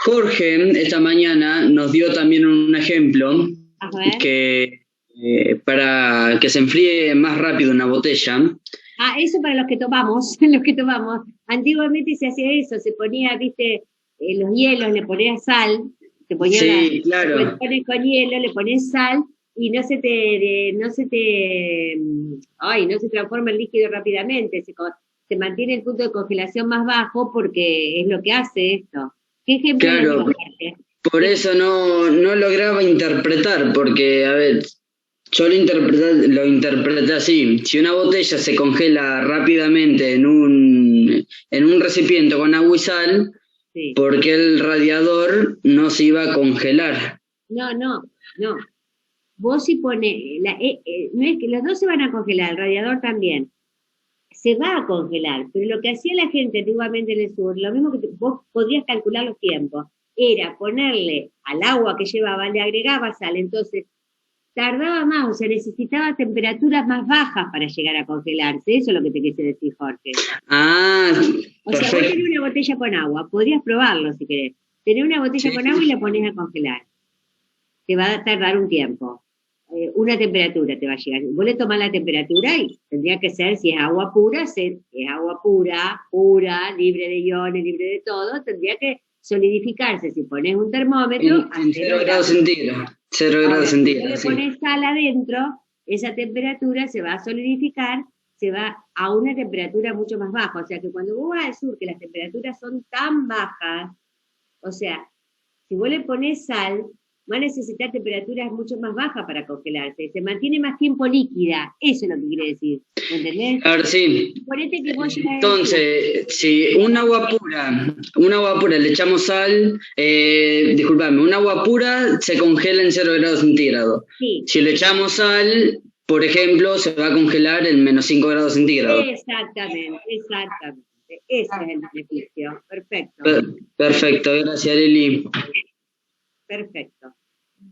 S9: Jorge esta mañana nos dio también un ejemplo que para que se enfríe más rápido una botella.
S1: Eso para los que tomamos, Antiguamente se hacía eso, se ponía, viste, los hielos, le ponías sal, te ponía
S9: claro.
S1: Le pones con hielo, le pones sal y no se transforma el líquido rápidamente, se mantiene el punto de congelación más bajo porque es lo que hace esto. ¿Qué ejemplo?
S9: Claro, por eso no lograba interpretar, porque, a ver, yo lo interpreté así. Si una botella se congela rápidamente en un recipiente con agua y sal,
S1: sí.
S9: ¿por qué el radiador no se iba a congelar?
S1: No. Vos si pones, no es que los dos se van a congelar, el radiador también. Se va a congelar, pero lo que hacía la gente antiguamente en el sur, lo mismo que vos podrías calcular los tiempos, era ponerle al agua que llevaba, le agregaba sal, entonces tardaba más, o sea, necesitaba temperaturas más bajas para llegar a congelarse. Eso es lo que te quise decir, Jorge. O sea, vos tenés una botella con agua, podrías probarlo si querés. Tenés una botella con agua y la ponés a congelar. Te va a tardar un tiempo. Una temperatura te va a llegar. Vos le tomás la temperatura y tendría que ser, si es agua pura, pura, libre de iones, libre de todo, tendría que solidificarse. Si pones un termómetro...
S9: En 0 grados centígrados. 0 grados centígrados.
S1: Si le pones sal adentro, esa temperatura se va a solidificar, se va a una temperatura mucho más baja. O sea que cuando vos vas al sur, que las temperaturas son tan bajas, o sea, si vos le pones sal, va a necesitar temperaturas mucho más bajas para congelarse. Se mantiene más tiempo líquida. Eso es lo que quiere decir. ¿Me entendés?
S9: A ver, sí.
S1: Suponete que vos
S9: Entonces, si un agua pura le echamos sal, disculpame, un agua pura se congela en 0 grados centígrados.
S1: Sí.
S9: Si le echamos sal, por ejemplo, se va a congelar en menos 5 grados centígrados.
S1: Exactamente. Ese es el beneficio. Perfecto.
S9: Perfecto, gracias, Lili.
S1: Perfecto.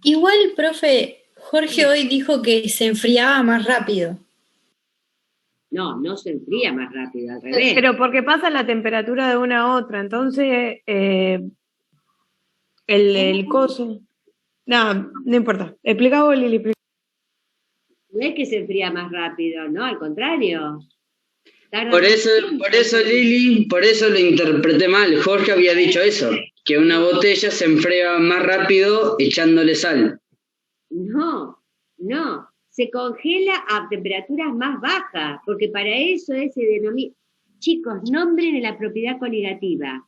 S10: Igual, profe, Jorge hoy dijo que se enfriaba más rápido.
S1: No se enfría más rápido, al revés.
S2: Pero porque pasa la temperatura de una a otra, entonces el coso... No importa. Explica vos, Lili.
S1: No es que se enfría más rápido, no, al contrario.
S9: Por eso, Lili, por eso lo interpreté mal. Jorge había dicho eso, que una botella se enfría más rápido echándole sal.
S1: No, se congela a temperaturas más bajas, porque para eso se denomina... Chicos, nombre de la propiedad coligativa.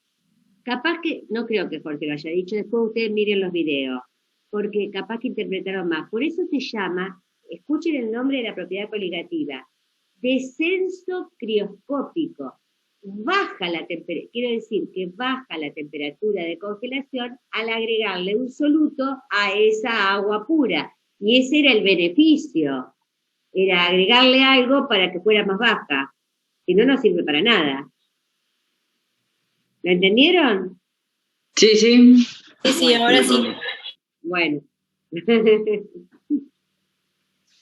S1: Capaz que, no creo que Jorge lo haya dicho, después ustedes miren los videos, porque capaz que interpretaron más. Por eso se llama, escuchen el nombre de la propiedad coligativa, descenso crioscópico. Quiero decir que baja la temperatura de congelación al agregarle un soluto a esa agua pura. Y ese era el beneficio, era agregarle algo para que fuera más baja. Si no, no sirve para nada. ¿Lo entendieron?
S9: Sí.
S10: Sí, ahora sí.
S1: Bueno.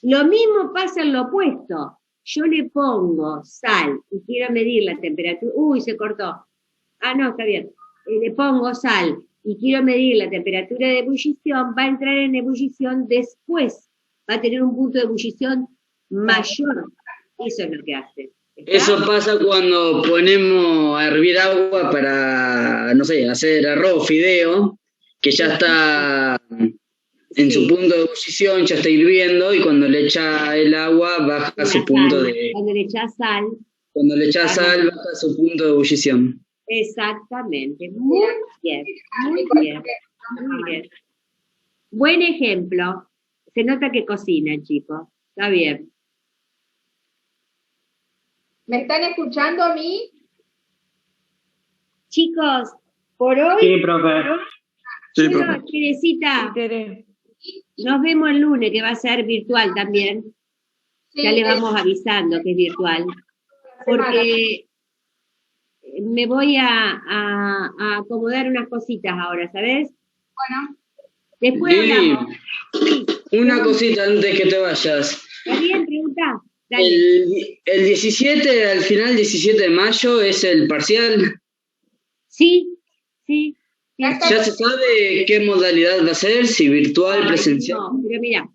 S1: Lo mismo pasa en lo opuesto. Yo le pongo sal y quiero medir la temperatura. Uy, se cortó. No, está bien. Le pongo sal y quiero medir la temperatura de ebullición, va a entrar en ebullición después. Va a tener un punto de ebullición mayor. Eso es lo que hace. ¿Está?
S9: Eso pasa cuando ponemos a hervir agua para, no sé, hacer arroz, fideo, que ya está en su punto de ebullición, ya está hirviendo, y cuando le echa el agua baja su punto de...
S1: Cuando le echas sal...
S9: baja su punto de ebullición.
S1: Exactamente. Muy bien. Buen ejemplo. Se nota que cocinan, chicos. Está bien.
S5: ¿Me están escuchando a mí?
S1: Chicos, por hoy...
S7: Sí, profe.
S8: Sí, profe.
S1: Teresita, nos vemos el lunes, que va a ser virtual también.
S5: Sí,
S1: Ya le vamos avisando que es virtual. Porque me voy a acomodar unas cositas ahora, ¿sabes?
S5: Bueno.
S1: Después
S9: Lili,
S1: hablamos. Sí.
S9: una cosita antes que te vayas.
S1: ¿Está bien? Pregunta. Dale.
S9: El 17, al final 17 de mayo, es el parcial.
S1: Sí.
S9: ¿Ya se sabe qué modalidad va a ser? Si virtual, presencial.
S1: No, pero mira,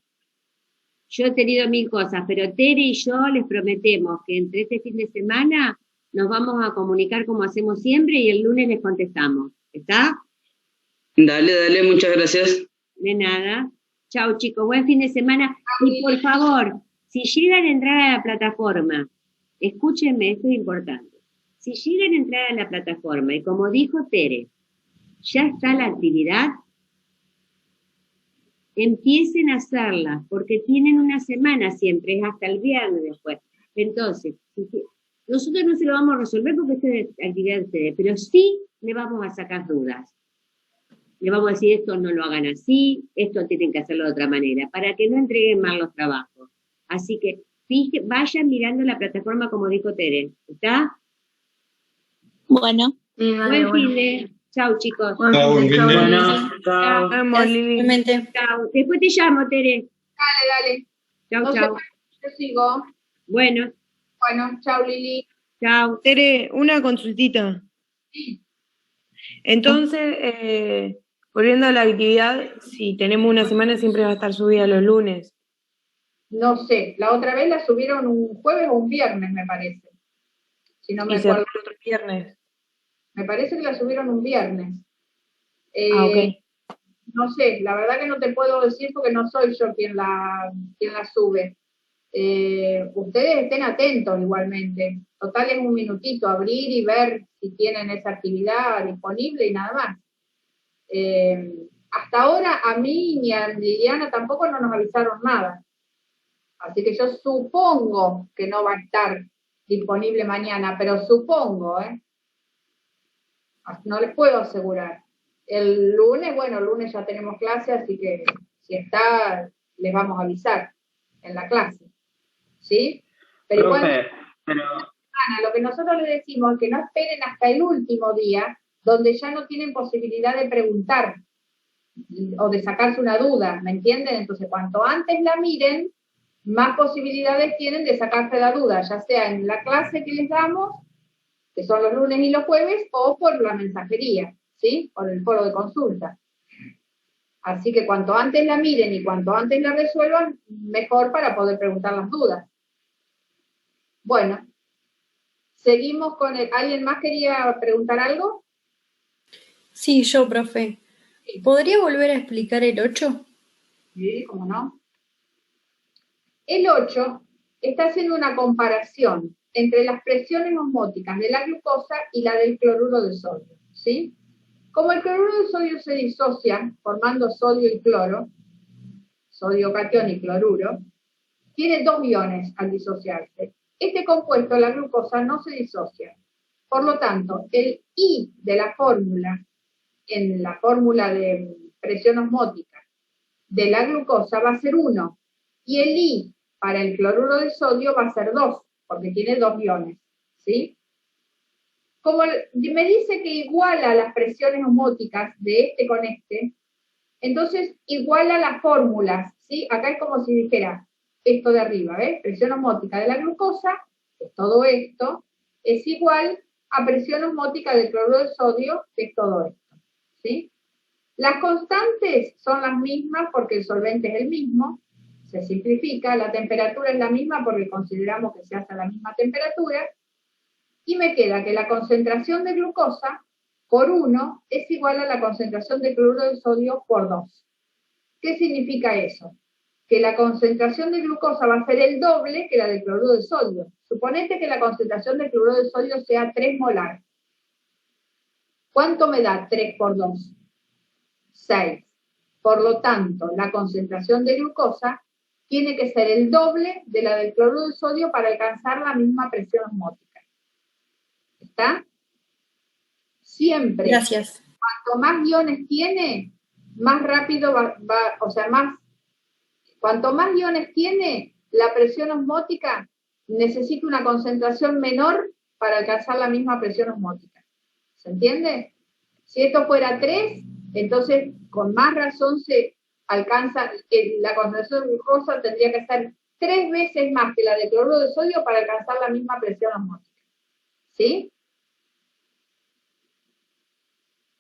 S1: yo he tenido 1000 cosas, pero Tere y yo les prometemos que entre este fin de semana nos vamos a comunicar como hacemos siempre y el lunes les contestamos. ¿Está?
S9: Dale, muchas gracias.
S1: De nada. Chao, chicos, buen fin de semana. Y por favor, si llegan a entrar a la plataforma, escúchenme, esto es importante. Si llegan a entrar a la plataforma y como dijo Tere, ya está la actividad, empiecen a hacerla, porque tienen una semana siempre, es hasta el viernes después. Entonces, nosotros no se lo vamos a resolver porque esta es actividad de ustedes, pero sí le vamos a sacar dudas. Le vamos a decir, esto no lo hagan así, esto tienen que hacerlo de otra manera, para que no entreguen mal los trabajos. Así que vayan mirando la plataforma como dijo Tere, ¿está?
S10: Bueno.
S1: Buen fin de... Chau, chicos.
S7: Chao,
S1: Chao.
S2: Vamos, Lili.
S1: Chao. Después te llamo, Tere.
S5: Dale.
S1: Chau,
S5: No
S1: chau.
S5: yo sigo.
S1: Bueno,
S5: Bueno, chau Lili.
S1: chao.
S2: Tere, una consultita. Entonces, volviendo a la actividad, si tenemos una semana siempre va a estar subida los lunes.
S5: No sé, la otra vez la subieron un jueves o un viernes, me parece. Si no me
S2: Y se
S5: acuerdo.
S2: el otro viernes.
S5: Me parece que la subieron un viernes.
S2: Ok.
S5: No sé, la verdad que no te puedo decir porque no soy yo quien la sube. Ustedes estén atentos igualmente. Total es un minutito, abrir y ver si tienen esa actividad disponible y nada más. Hasta ahora a mí ni a Liliana tampoco no nos avisaron nada. Así que yo supongo que no va a estar disponible mañana, pero supongo, no les puedo asegurar. El lunes, bueno, el lunes ya tenemos clase, así que si está, les vamos a avisar en la clase. ¿Sí? Pero igual, Ana, lo que nosotros les decimos es que no esperen hasta el último día, donde ya no tienen posibilidad de preguntar o de sacarse una duda, ¿me entienden? Entonces, cuanto antes la miren, más posibilidades tienen de sacarse la duda, ya sea en la clase que les damos, que son los lunes y los jueves, o por la mensajería, ¿sí? Por el foro de consulta. Así que cuanto antes la miren y cuanto antes la resuelvan, mejor para poder preguntar las dudas. Bueno, seguimos con el... ¿Alguien más quería preguntar algo?
S10: Sí, yo, profe. ¿Podría volver a explicar el 8?
S5: Sí, ¿cómo no? El 8 está haciendo una comparación entre las presiones osmóticas de la glucosa y la del cloruro de sodio, ¿sí? Como el cloruro de sodio se disocia formando sodio y cloro, sodio catión y cloruro, tiene 2 iones al disociarse. Este compuesto, la glucosa, no se disocia. Por lo tanto, el I de la fórmula, en la fórmula de presión osmótica de la glucosa va a ser 1, y el I para el cloruro de sodio va a ser 2, porque tiene 2 iones, ¿sí? Como me dice que iguala las presiones osmóticas de este con este, entonces iguala las fórmulas, ¿sí? Acá es como si dijera esto de arriba, ¿ves? Presión osmótica de la glucosa, que es todo esto, es igual a presión osmótica del cloruro de sodio, que es todo esto, ¿sí? Las constantes son las mismas porque el solvente es el mismo, se simplifica, la temperatura es la misma porque consideramos que se hace a la misma temperatura, y me queda que la concentración de glucosa por 1 es igual a la concentración de cloruro de sodio por 2. ¿Qué significa eso? Que la concentración de glucosa va a ser el doble que la de cloruro de sodio. Suponete que la concentración de cloruro de sodio sea 3 molar. ¿Cuánto me da 3 por 2? 6. Por lo tanto, la concentración de glucosa tiene que ser el doble de la del cloruro de sodio para alcanzar la misma presión osmótica. ¿Está? Siempre.
S10: Gracias.
S5: Cuanto más iones tiene, más rápido cuanto más iones tiene, la presión osmótica necesita una concentración menor para alcanzar la misma presión osmótica. ¿Se entiende? Si esto fuera 3, entonces con más razón se alcanza, la concentración de glucosa tendría que ser 3 veces más que la de cloruro de sodio para alcanzar la misma presión osmótica. ¿Sí?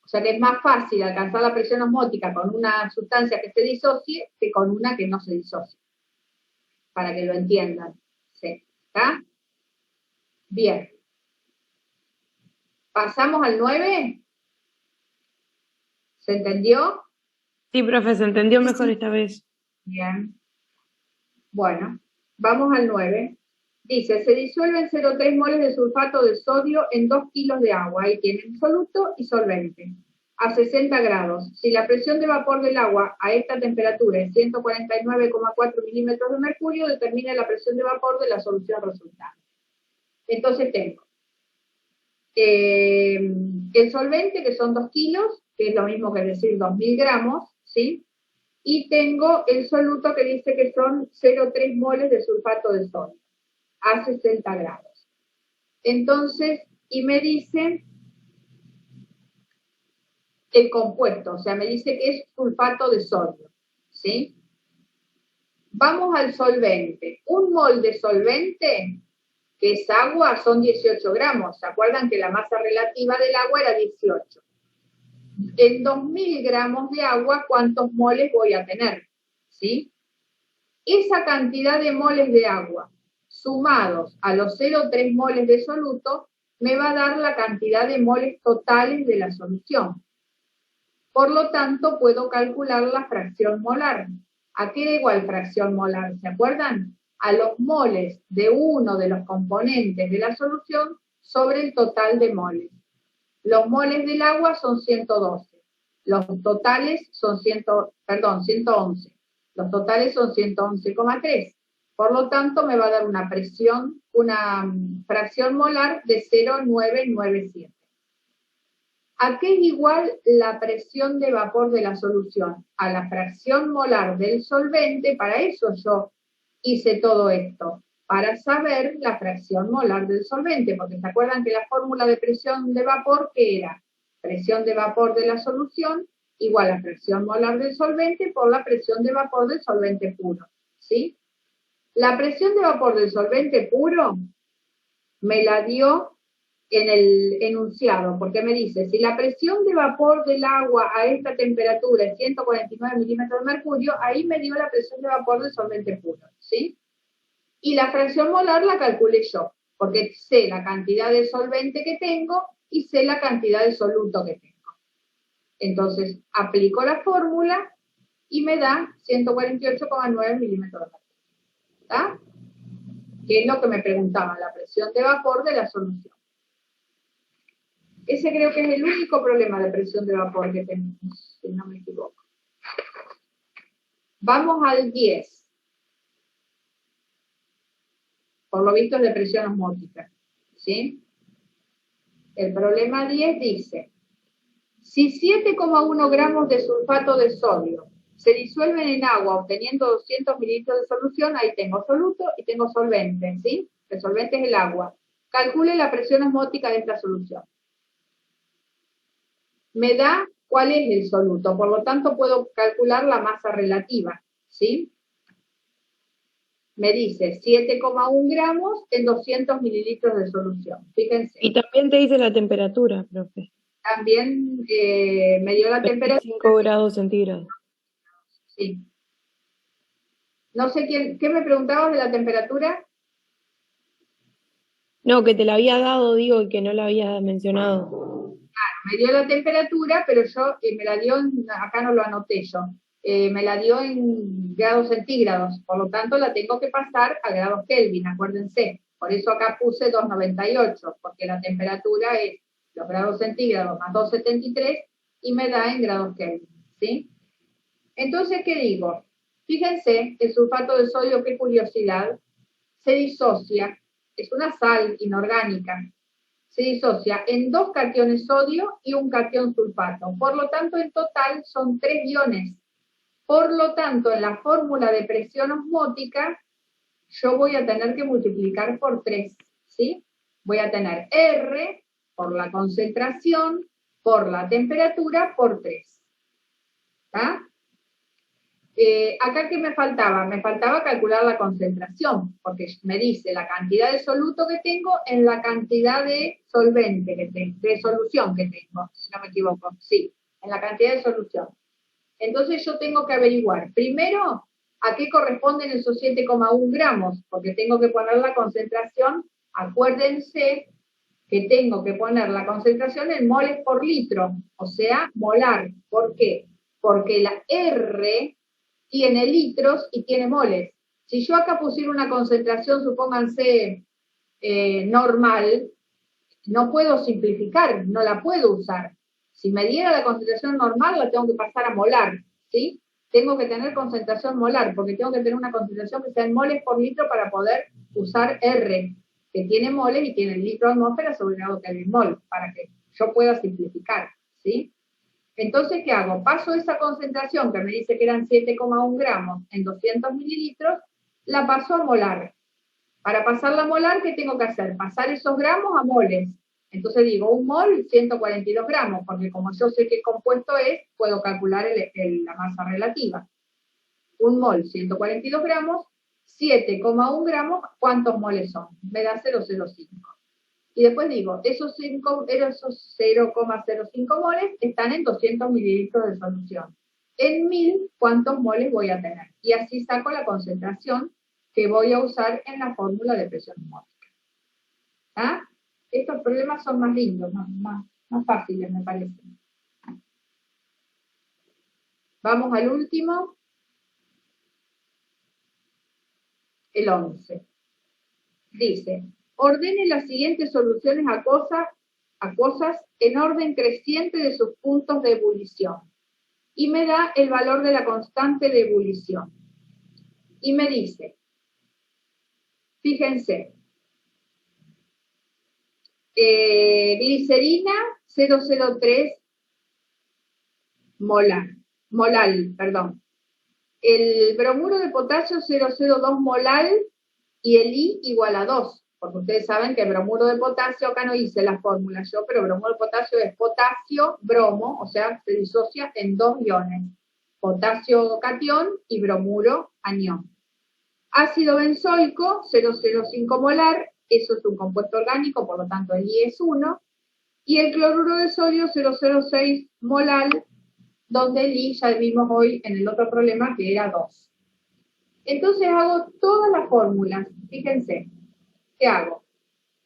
S5: O sea que es más fácil alcanzar la presión osmótica con una sustancia que se disocie que con una que no se disocie. Para que lo entiendan. ¿Sí? ¿Está? Bien. ¿Pasamos al 9? ¿Se entendió?
S2: Sí, profe, se entendió mejor esta vez.
S5: Bien. Bueno, vamos al 9. Dice, se disuelven 0,3 moles de sulfato de sodio en 2 kilos de agua. Ahí tienen soluto y solvente. A 60 grados. Si la presión de vapor del agua a esta temperatura es 149,4 milímetros de mercurio, determina la presión de vapor de la solución resultante. Entonces tengo el solvente, que son 2 kilos, que es lo mismo que decir 2.000 gramos, ¿sí? Y tengo el soluto que dice que son 0,3 moles de sulfato de sodio a 60 grados. Entonces, y me dice el compuesto, o sea, me dice que es sulfato de sodio, ¿sí? Vamos al solvente. Un mol de solvente, que es agua, son 18 gramos. ¿Se acuerdan que la masa relativa del agua era 18? En 2.000 gramos de agua, ¿cuántos moles voy a tener? ¿Sí? Esa cantidad de moles de agua, sumados a los 0,3 moles de soluto, me va a dar la cantidad de moles totales de la solución. Por lo tanto, puedo calcular la fracción molar. ¿A qué da igual fracción molar? ¿Se acuerdan? A los moles de uno de los componentes de la solución sobre el total de moles. Los moles del agua son 112. Los totales son 111. Los totales son 111,3. Por lo tanto, me va a dar una presión, una fracción molar de 0,997. ¿A qué es igual la presión de vapor de la solución? A la fracción molar del solvente. Para eso yo hice todo esto, para saber la fracción molar del solvente, porque ¿se acuerdan que la fórmula de presión de vapor, qué era? Presión de vapor de la solución igual a fracción molar del solvente por la presión de vapor del solvente puro, ¿sí? La presión de vapor del solvente puro me la dio en el enunciado, porque me dice, si la presión de vapor del agua a esta temperatura es 149 milímetros de mercurio, ahí me dio la presión de vapor del solvente puro, ¿sí? Y la fracción molar la calculé yo, porque sé la cantidad de solvente que tengo y sé la cantidad de soluto que tengo. Entonces, aplico la fórmula y me da 148,9 milímetros de mercurio, ¿está? Que es lo que me preguntaban, la presión de vapor de la solución. Ese creo que es el único problema de presión de vapor que tenemos, si no me equivoco. Vamos al 10. Por lo visto es de presión osmótica, ¿sí? El problema 10 dice, si 7,1 gramos de sulfato de sodio se disuelven en agua obteniendo 200 mililitros de solución, ahí tengo soluto y tengo solvente, ¿sí? El solvente es el agua. Calcule la presión osmótica de esta solución. Me da cuál es el soluto, por lo tanto puedo calcular la masa relativa, ¿sí? Me dice 7,1 gramos en 200 mililitros de solución, fíjense.
S2: Y también te dice la temperatura, profe.
S5: También me dio la temperatura.
S2: 5 grados centígrados.
S5: Sí. No sé ¿qué me preguntabas de la temperatura?
S2: No, que te la había dado, digo, y que no la había mencionado.
S5: Me dio la temperatura, pero yo me la dio, acá no lo anoté yo, me la dio en grados centígrados, por lo tanto la tengo que pasar a grados Kelvin, acuérdense. Por eso acá puse 298, porque la temperatura es los grados centígrados más 273 y me da en grados Kelvin, ¿sí? Entonces, ¿qué digo? Fíjense, el sulfato de sodio, qué curiosidad, se disocia, es una sal inorgánica, se disocia en 2 cationes sodio y un catión sulfato. Por lo tanto, en total son 3 iones. Por lo tanto, en la fórmula de presión osmótica, yo voy a tener que multiplicar por 3, ¿sí? Voy a tener R por la concentración, por la temperatura, por 3. ¿Está? Acá, ¿qué me faltaba? Me faltaba calcular la concentración, porque me dice la cantidad de soluto que tengo en la cantidad de solvente que tengo, de solución que tengo, si no me equivoco. Sí, en la cantidad de solución. Entonces yo tengo que averiguar, primero, a qué corresponden esos 7,1 gramos, porque tengo que poner la concentración, acuérdense que tengo que poner la concentración en moles por litro, o sea, molar. ¿Por qué? Porque la R tiene litros y tiene moles. Si yo acá pusiera una concentración, supónganse, normal, no puedo simplificar, no la puedo usar. Si me diera la concentración normal, la tengo que pasar a molar, ¿sí? Tengo que tener concentración molar, porque tengo que tener una concentración que sea en moles por litro para poder usar R, que tiene moles y tiene litro de atmósfera sobre grado Kelvin mol, para que yo pueda simplificar, ¿sí? Entonces, ¿qué hago? Paso esa concentración, que me dice que eran 7,1 gramos en 200 mililitros, la paso a molar. Para pasarla a molar, ¿qué tengo que hacer? Pasar esos gramos a moles. Entonces digo, un mol, 142 gramos, porque como yo sé qué compuesto es, puedo calcular la masa relativa. Un mol, 142 gramos, 7,1 gramos, ¿cuántos moles son? Me da 0,05. Y después digo, esos 0,05 moles están en 200 mililitros de solución. En 1000, ¿cuántos moles voy a tener? Y así saco la concentración que voy a usar en la fórmula de presión osmótica. ¿Ah? Estos problemas son más lindos, más fáciles, me parece. Vamos al último. El 11. Dice, ordene las siguientes soluciones a cosas en orden creciente de sus puntos de ebullición. Y me da el valor de la constante de ebullición. Y me dice, fíjense, glicerina 0,03 molal, perdón. El bromuro de potasio 0,02 molal y el I igual a 2, porque ustedes saben que el bromuro de potasio, acá no hice la fórmula yo, pero el bromuro de potasio es potasio, bromo, o sea, se disocia en dos iones, potasio catión y bromuro anión. Ácido benzoico 0,05 molar, eso es un compuesto orgánico, por lo tanto el I es 1, y el cloruro de sodio 0,06 molar, donde el I ya vimos hoy en el otro problema que era 2. Entonces hago todas las fórmulas, fíjense, ¿qué hago?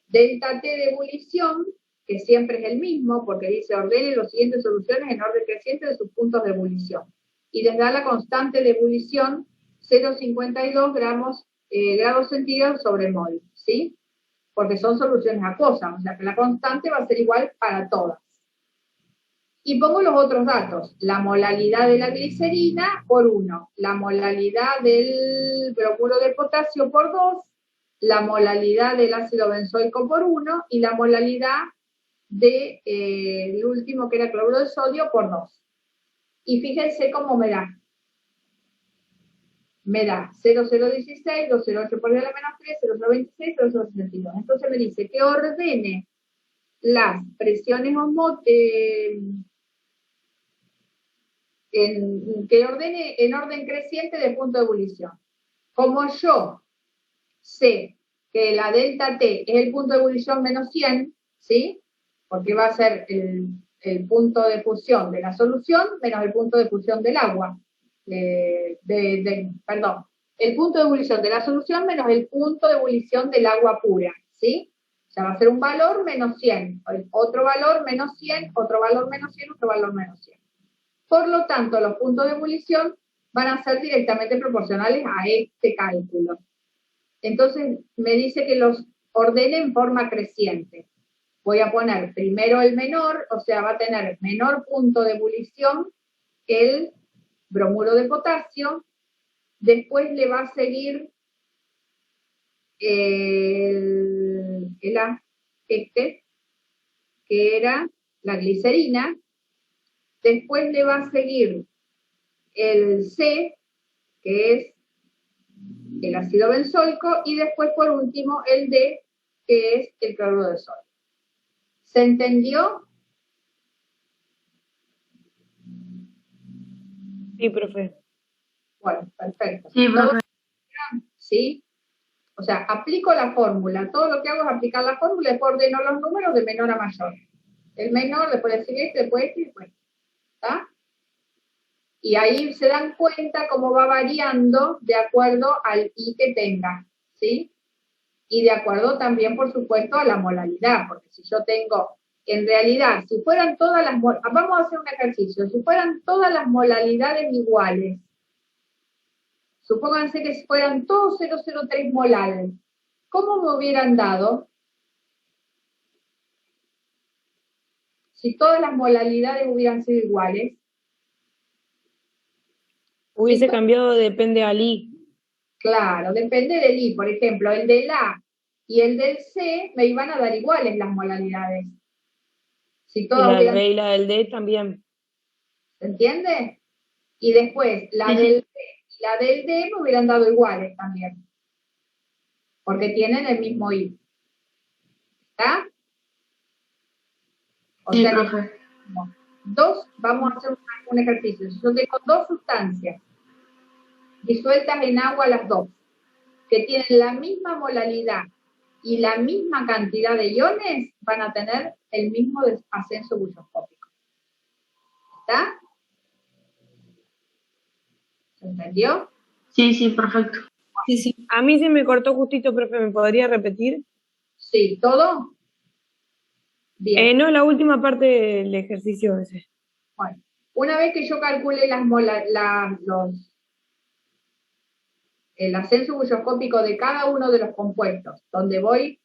S5: Delta T de ebullición, que siempre es el mismo, porque dice ordene las siguientes soluciones en orden creciente de sus puntos de ebullición. Y les da la constante de ebullición 0,52 grados centígrados sobre mol, ¿sí? Porque son soluciones acuosas, o sea que la constante va a ser igual para todas. Y pongo los otros datos, la molalidad de la glicerina por 1, la molalidad del bromuro de potasio por 2, la molalidad del ácido benzoico por 1 y la molalidad del último que era cloruro de sodio por 2. Y fíjense cómo me da. Me da 0,016, 2,08 por 10 a la menos 3, 0,026, 0,062. Entonces me dice que ordene las presiones que ordene en orden creciente de punto de ebullición. Como yo sé que la delta T es el punto de ebullición menos 100, ¿sí? Porque va a ser el punto de fusión de la solución menos el punto de fusión del agua. Perdón, el punto de ebullición de la solución menos el punto de ebullición del agua pura, ¿sí? O sea, va a ser un valor menos 100, otro valor menos 100, otro valor menos 100, otro valor menos 100. Por lo tanto, los puntos de ebullición van a ser directamente proporcionales a este cálculo. Entonces, me dice que los ordene en forma creciente. Voy a poner primero el menor, o sea, va a tener menor punto de ebullición el bromuro de potasio, después le va a seguir que era la glicerina, después le va a seguir el C, que es el ácido benzoico, y después por último el D, que es el cloruro de sodio. ¿Se entendió?
S2: Sí, profe.
S5: Bueno, perfecto.
S6: Sí, profe.
S5: ¿Sí? O sea, aplico la fórmula. Todo lo que hago es aplicar la fórmula y después ordeno los números de menor a mayor. El menor, después el siguiente, después este y después. ¿Está? Y ahí se dan cuenta cómo va variando de acuerdo al I que tenga. ¿Sí? Y de acuerdo también, por supuesto, a la molaridad. Porque si yo tengo, en realidad, si fueran todas las... Vamos a hacer un ejercicio. Si fueran todas las molaridades iguales, supónganse que fueran todos 003 molales, ¿cómo me hubieran dado si todas las molaridades hubieran sido iguales?
S2: Hubiese cambiado, depende al I.
S5: Claro, depende del I. Por ejemplo, el del A y el del C me iban a dar iguales las molaridades. Si
S2: Y
S5: todas
S2: la del
S5: hubieran...
S2: B y la del D también.
S5: ¿Se entiende? Y después, la del C y la del D me hubieran dado iguales también. Porque tienen el mismo I. ¿Está? O
S6: Sí,
S5: sea que
S6: profe.
S5: vamos a hacer un ejercicio. Yo tengo dos sustancias disueltas en agua las dos, que tienen la misma molaridad y la misma cantidad de iones, van a tener el mismo ascenso bulloscópico. ¿Está? ¿Se entendió?
S6: Sí, sí, perfecto.
S10: Sí, sí.
S2: A mí se me cortó justito, profe, ¿me podría repetir?
S5: Sí, ¿todo? Bien.
S2: No, la última parte del ejercicio ese.
S5: Bueno, una vez que yo calcule el ascenso bulloscópico de cada uno de los compuestos, donde voy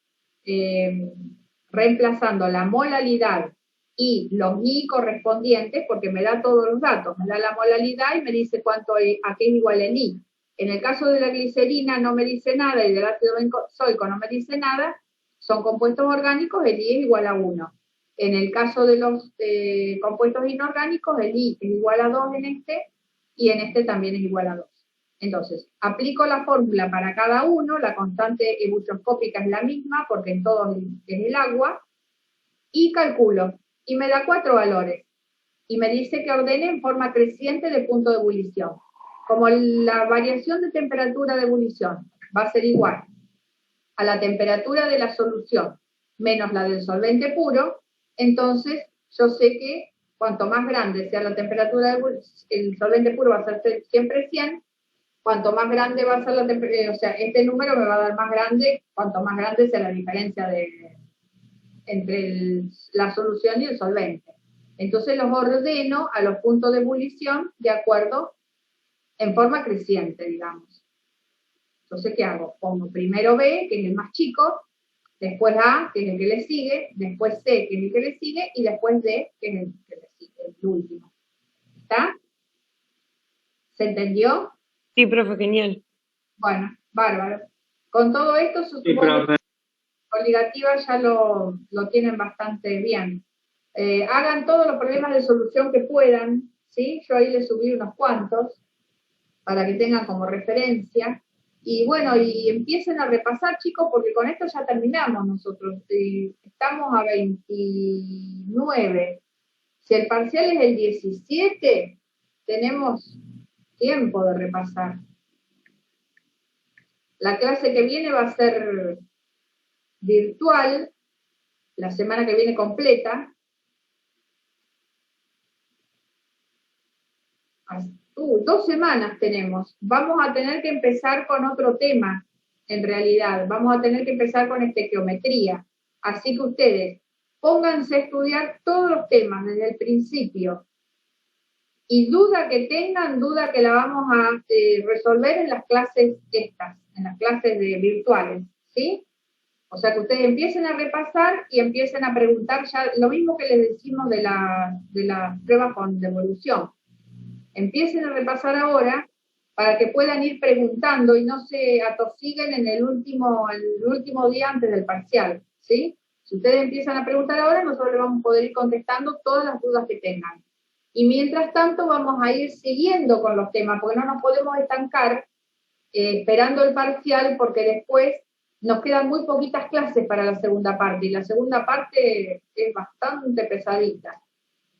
S5: reemplazando la molaridad y los I correspondientes, porque me da todos los datos, me da la molaridad y me dice a qué es igual el I. En el caso de la glicerina no me dice nada y del ácido benzoico no me dice nada, son compuestos orgánicos, el I es igual a 1. En el caso de los compuestos inorgánicos, el I es igual a 2 en este, y en este también es igual a 2. Entonces, aplico la fórmula para cada uno, la constante bulloscópica es la misma, porque en todos es el agua, y calculo, y me da 4 valores, y me dice que ordene en forma creciente de punto de ebullición. Como la variación de temperatura de ebullición va a ser igual a la temperatura de la solución menos la del solvente puro, entonces yo sé que cuanto más grande sea la temperatura el solvente puro va a ser siempre 100, cuanto más grande va a ser la temperatura, o sea, este número me va a dar más grande, cuanto más grande sea la diferencia entre la solución y el solvente. Entonces los ordeno a los puntos de ebullición de acuerdo, en forma creciente, digamos. Entonces, ¿qué hago? Pongo primero B, que es el más chico, después A, que es el que le sigue, después C, que es el que le sigue, y después D, que es el que le sigue, el último. ¿Está? ¿Se entendió?
S2: Sí, profe, genial.
S5: Bueno, bárbaro. Con todo esto, sus
S7: Sí, profe.
S5: obligativas ya lo tienen bastante bien. Hagan todos los problemas de solución que puedan, ¿sí? Yo ahí les subí unos cuantos, para que tengan como referencia. Y bueno, y empiecen a repasar, chicos, porque con esto ya terminamos nosotros. Estamos a 29. Si el parcial es el 17, tenemos tiempo de repasar. La clase que viene va a ser virtual, la semana que viene completa. 2 semanas tenemos. Vamos a tener que empezar con otro tema, en realidad. Vamos a tener que empezar con estequiometría. Así que ustedes pónganse a estudiar todos los temas desde el principio. Y duda que tengan, duda que la vamos a resolver en las clases estas, en las clases virtuales, ¿sí? O sea que ustedes empiecen a repasar y empiecen a preguntar ya lo mismo que les decimos de la prueba con devolución. Empiecen a repasar ahora para que puedan ir preguntando y no se atosiguen en el último día antes del parcial, ¿sí? Si ustedes empiezan a preguntar ahora, nosotros les vamos a poder ir contestando todas las dudas que tengan. Y mientras tanto vamos a ir siguiendo con los temas, porque no nos podemos estancar esperando el parcial, porque después nos quedan muy poquitas clases para la segunda parte, y la segunda parte es bastante pesadita.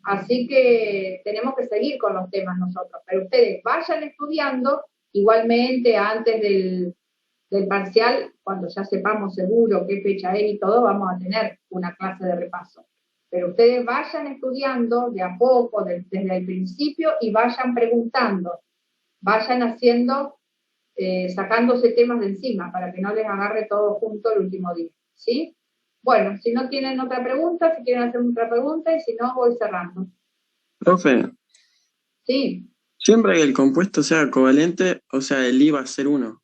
S5: Así que tenemos que seguir con los temas nosotros, pero ustedes vayan estudiando, igualmente antes del parcial, cuando ya sepamos seguro qué fecha es y todo, vamos a tener una clase de repaso. Pero ustedes vayan estudiando de a poco, desde el principio, y vayan preguntando, vayan haciendo, sacándose temas de encima, para que no les agarre todo junto el último día, ¿sí? Bueno, si no tienen otra pregunta, si quieren hacer otra pregunta, y si no, voy cerrando.
S11: Profe,
S5: Sí,
S11: siempre que el compuesto sea covalente, o sea, el I va a ser 1.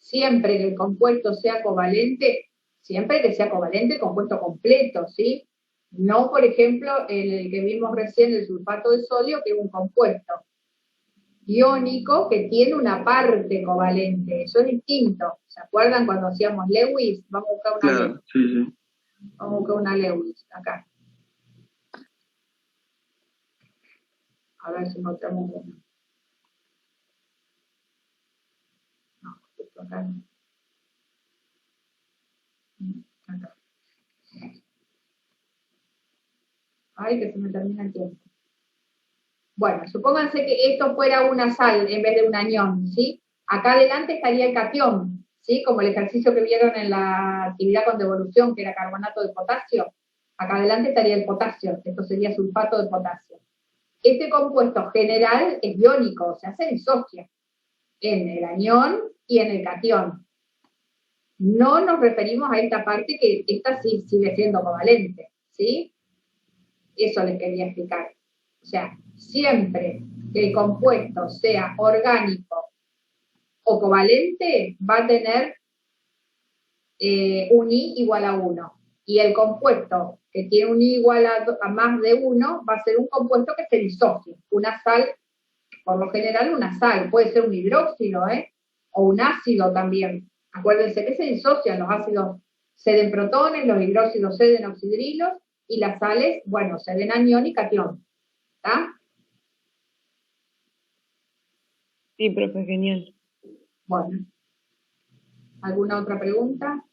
S5: siempre que el compuesto sea covalente, siempre que sea covalente, compuesto completo, ¿sí? No, por ejemplo, el que vimos recién, el sulfato de sodio, que es un compuesto iónico que tiene una parte covalente. Eso es distinto. ¿Se acuerdan cuando hacíamos Lewis? Vamos a buscar una
S11: Claro,
S5: Lewis.
S11: sí.
S5: Vamos a buscar una Lewis, acá. A ver si encontramos una. No, esto acá no. Acá. Ay, que se me termina el tiempo. Bueno, supónganse que esto fuera una sal en vez de un anión, ¿sí? Acá adelante estaría el catión, ¿sí? Como el ejercicio que vieron en la actividad con devolución, que era carbonato de potasio. Acá adelante estaría el potasio, esto sería sulfato de potasio. Este compuesto general es iónico, o sea, se disocia en el anión y en el catión. No nos referimos a esta parte, que esta sí sigue siendo covalente, ¿sí? Eso les quería explicar. O sea, siempre que el compuesto sea orgánico o covalente, va a tener un I igual a 1. Y el compuesto que tiene un I igual a más de 1 va a ser un compuesto que se disocie. Una sal, por lo general una sal, puede ser un hidróxido, o un ácido también. Acuérdense que se disocian, los ácidos ceden protones, los hidróxidos ceden oxidrilos, y las sales, bueno, ceden anión y catión. ¿Está?
S2: Sí, profe, genial.
S5: Bueno. ¿Alguna otra pregunta?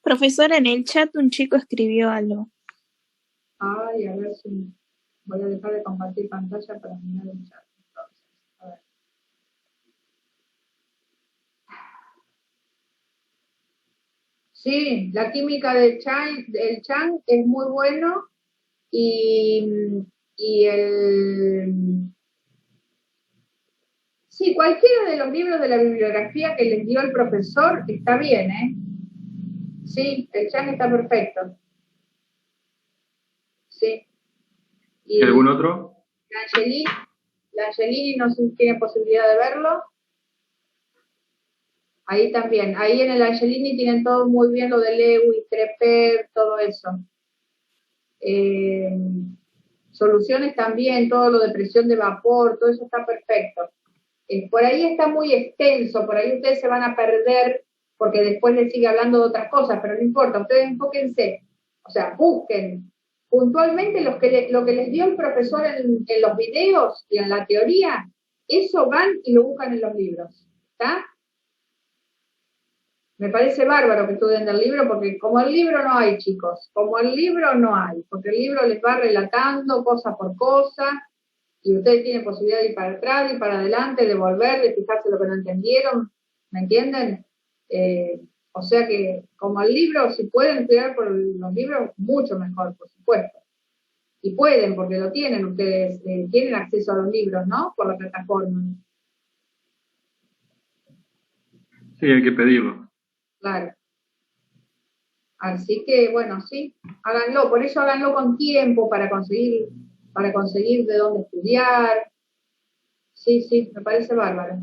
S12: Profesora, en el chat un chico escribió algo.
S5: Ay, a ver si voy a dejar de compartir pantalla para mirar el chat. Entonces, a ver. Sí, la química del Chang es muy bueno y sí, cualquiera de los libros de la bibliografía que les dio el profesor está bien, ¿eh? Sí, el Chang está perfecto. Sí.
S8: ¿Y algún otro?
S5: La Angelini no sé si tiene posibilidad de verlo. Ahí también, ahí en el Angelini tienen todo muy bien lo de Lewis, Treper, todo eso. Soluciones también, todo lo de presión de vapor, todo eso está perfecto. Por ahí está muy extenso, por ahí ustedes se van a perder porque después les sigue hablando de otras cosas, pero no importa, ustedes enfóquense, o sea, busquen puntualmente lo que les dio el profesor en los videos y en la teoría, eso van y lo buscan en los libros, ¿está? Me parece bárbaro que estudien del libro, porque como el libro no hay, chicos, como el libro no hay, porque el libro les va relatando cosa por cosa, y ustedes tienen posibilidad de ir para atrás, de ir para adelante, de volver, de fijarse lo que no entendieron, ¿me entienden? O sea que, como el libro, si pueden estudiar por los libros, mucho mejor, por supuesto. Y pueden, porque lo tienen, ustedes tienen acceso a los libros, ¿no? Por la plataforma.
S8: Sí, hay que pedirlo.
S5: Claro. Así que, bueno, sí, háganlo. Por eso háganlo con tiempo para conseguir de dónde estudiar. Sí, sí, me parece bárbaro.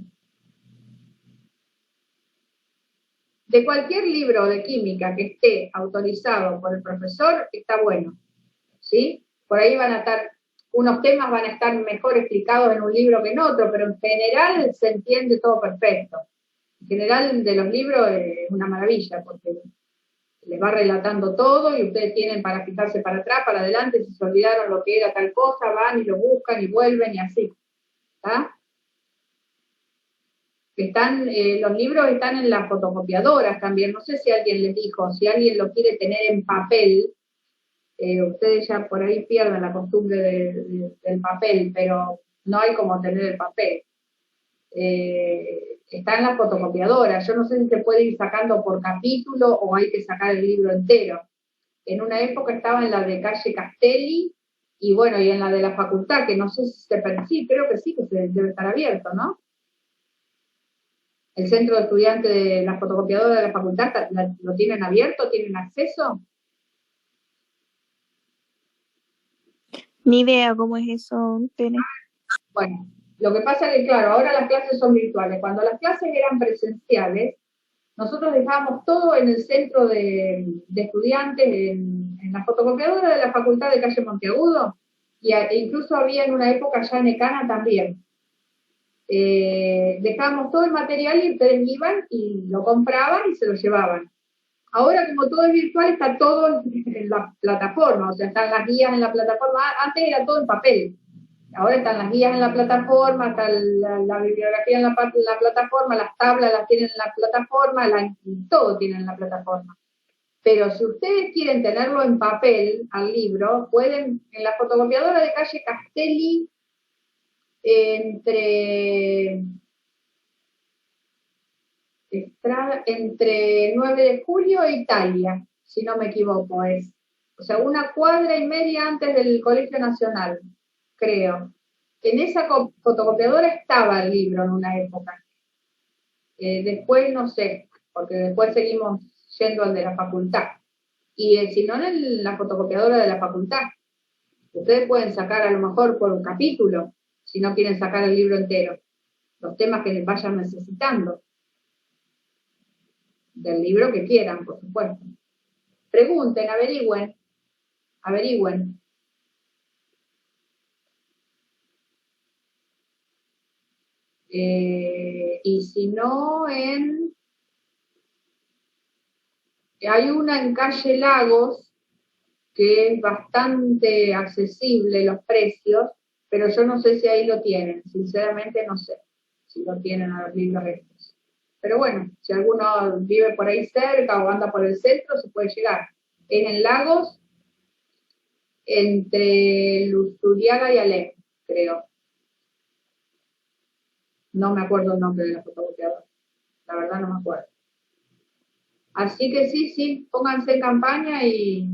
S5: De cualquier libro de química que esté autorizado por el profesor, está bueno, ¿sí? Por ahí van a estar, unos temas van a estar mejor explicados en un libro que en otro, pero en general se entiende todo perfecto. En general de los libros es una maravilla, porque les va relatando todo y ustedes tienen para fijarse para atrás, para adelante, si se olvidaron lo que era tal cosa, van y lo buscan y vuelven y así. ¿Está? Están, los libros están en las fotocopiadoras también, no sé si alguien les dijo, si alguien lo quiere tener en papel, ustedes ya por ahí pierden la costumbre del papel, pero no hay como tener el papel. Está en las fotocopiadoras, yo no sé si se puede ir sacando por capítulo o hay que sacar el libro entero. En una época estaba en la de calle Castelli, y bueno, y en la de la facultad, que no sé si sí, creo que sí, que debe estar abierto, ¿no? ¿El centro de estudiantes de la fotocopiadora de la facultad lo tienen abierto? ¿Tienen acceso?
S12: Ni idea cómo es eso, Tere.
S5: Bueno, lo que pasa es que, claro, ahora las clases son virtuales. Cuando las clases eran presenciales, nosotros dejábamos todo en el centro de estudiantes, en la fotocopiadora de la facultad de calle Monteagudo, e incluso había en una época ya en Ecana también. Dejábamos todo el material y ustedes iban y lo compraban y se lo llevaban. Ahora, como todo es virtual, está todo en la plataforma, o sea, están las guías en la plataforma. Antes era todo en papel, ahora están las guías en la plataforma, está la bibliografía en la plataforma, las tablas las tienen en la plataforma, todo tienen en la plataforma. Pero si ustedes quieren tenerlo en papel, al libro, pueden, en la fotocopiadora de calle Castelli, entre 9 de julio e Italia, si no me equivoco, es. O sea, 1 cuadra y media antes del Colegio Nacional, creo. En esa fotocopiadora estaba el libro en una época. Después no sé, porque después seguimos yendo al de la facultad. Y si no, en la fotocopiadora de la facultad. Ustedes pueden sacar a lo mejor por un capítulo, si no quieren sacar el libro entero, los temas que les vayan necesitando. Del libro que quieran, por supuesto. Pregunten, averigüen. Y si no, hay una en calle Lagos, que es bastante accesible los precios, pero yo no sé si ahí lo tienen, sinceramente no sé si lo tienen a los libros estos. Pero bueno, si alguno vive por ahí cerca o anda por el centro, se puede llegar. Es en Lagos, entre Luzuriaga y Alem, creo. No me acuerdo el nombre de la fotocopiadora, la verdad no me acuerdo. Así que sí, pónganse en campaña y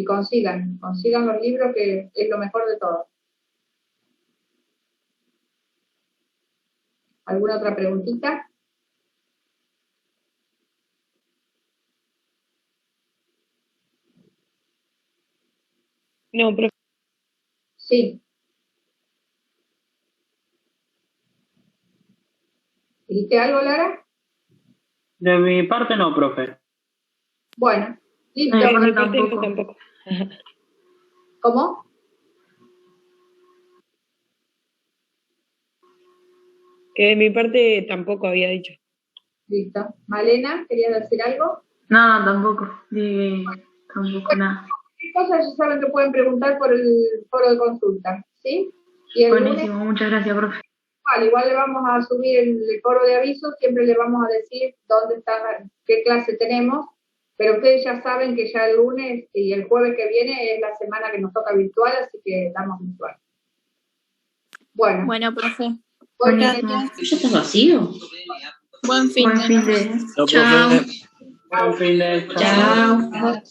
S5: consigan los libros, que es lo mejor de todo. ¿Alguna otra preguntita?
S2: No, profe.
S5: Sí. ¿Dijiste algo, Lara?
S7: De mi parte no, profe.
S5: Bueno, listo.
S2: De mi parte no, tampoco.
S5: ¿Cómo?
S2: Que de mi parte tampoco había dicho.
S5: Listo. Malena, ¿querías decir algo?
S13: No, tampoco. Tampoco nada.
S5: Cosas ya saben que pueden preguntar por el foro de consulta, ¿sí? Y
S13: buenísimo, muchas gracias, profe.
S5: Igual le vamos a subir el foro de avisos, siempre le vamos a decir dónde está, qué clase tenemos, pero ustedes ya saben que ya el lunes y el jueves que viene es la semana que nos toca virtual, así que damos virtual. Bueno,
S12: profe.
S10: ¿Ya está vacío?
S12: Buen fin de.
S11: No,
S10: Chao.
S11: profe.
S7: Buen fin de-
S10: Chao.